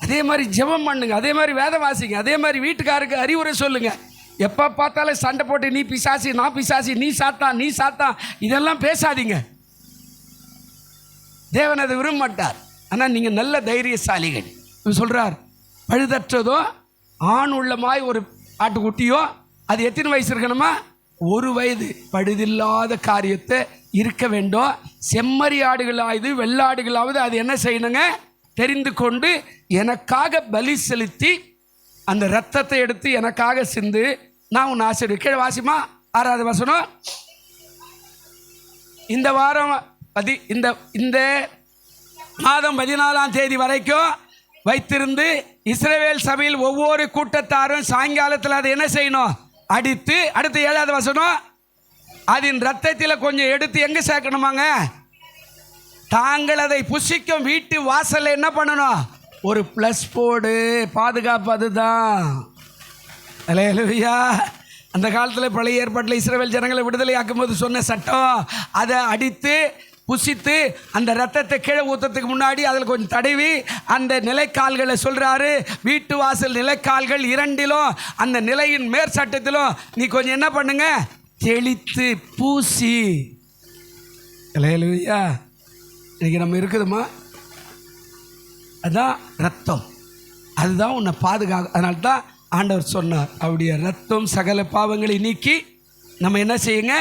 அதே மாதிரி ஜெபம் பண்ணுங்க, அதே மாதிரி வேதம் வாசிங்க, அதே மாதிரி வீட்டுக்காருக்கு அறிவுரை சொல்லுங்க. எப்போ பார்த்தாலும் சண்டை போட்டு நீ பிசாசி நான் பிசாசி, நீ சாத்தான் இதெல்லாம் பேசாதீங்க. தேவன் அதை விரும்ப மாட்டார். ஆனால் நீங்கள் நல்ல தைரியசாலிகள். சொல்கிறார், பழுதற்றதோ ஆண் உள்ளமாய் ஒரு ஆட்டுக்குட்டியோ, அது எத்தனை வயசு இருக்கணுமா? 1 வயது. பழுதில்லாத காரியத்தை இருக்க வேண்டும். செம்மறி ஆடுகளாவது வெள்ளாடுகளாவது அது என்ன செய்யணுங்க, தெரிந்து கொண்டு எனக்காக பலி செலுத்தி அந்த இரத்தத்தை எடுத்து எனக்காக சிந்து நான் உன்னை ஆசீர்வதி. கீழே வாசிமா 6வது வசனம். இந்த வாரம் இந்த மாதம் 14ஆம் தேதி வரைக்கும் வைத்திருந்து இஸ்ரவேல் சபையில் ஒவ்வொரு கூட்டத்தாரும் சாயங்காலத்தில் அதை என்ன செய்யணும், அடித்து, அடுத்து 7வது வசனம், அதன் ரத்தத்தில் கொஞ்சம் எடுத்து எங்கே சேர்க்கணுமாங்க, தாங்கள் அதை புசிக்கும் வீட்டு வாசல்ல என்ன பண்ணணும், ஒரு ப்ளஸ் போடு. பாதுகாப்பு அதுதான். அல்லேலூயா. அந்த காலத்தில் பழைய ஏற்பாட்டில் இஸ்ரவேல் ஜனங்களை விடுதலை ஆக்கும்போது சொன்ன சட்டம், அதை அடித்து புசித்து அந்த ரத்தத்தை கீழே ஊற்றத்துக்கு முன்னாடி அதில் கொஞ்சம் தடவி அந்த நிலைக்கால்களை சொல்கிறாரு, வீட்டு வாசல் நிலைக்கால்கள் 2லும் அந்த நிலையின் மேற்சட்டத்திலும் நீ கொஞ்சம் என்ன பண்ணுங்க, தெளித்து பூசி. அல்லேலூயா. இன்னைக்கு நம்ம இருக்குதுமா, அதுதான் ரத்தம், அதுதான் உன்னை பாதுகாக்கும். அதனால தான் ஆண்டவர் சொன்னார், அவருடைய ரத்தம் சகல பாவங்களை நீக்கி நம்ம என்ன செய்யுங்க,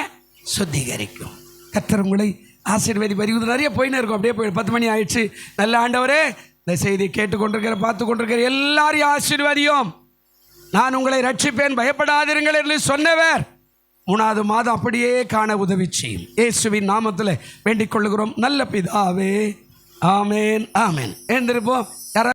சுத்திகரிக்கும். கர்த்தர் உங்களை ஆசீர்வதி. பரிவுது நிறைய போயின்னு இருக்கும். அப்படியே போய் 10 மணி ஆயிடுச்சு. நல்ல ஆண்டவரே, இந்த செய்தியை கேட்டுக்கொண்டிருக்கிற பார்த்து கொண்டிருக்கிற எல்லாரையும் ஆசீர்வதியும். நான் உங்களை ரட்சிப்பேன், பயப்படாதிருங்கள் என்று சொன்னவர் 3வது மாதம் அப்படியே காண உதவி செய்யும். இயேசுவின் நாமத்தில் வேண்டிக் கொள்ளுகிறோம் நல்ல பிதாவே. ஆமேன் ஆமேன். எழுந்திருப்போம்.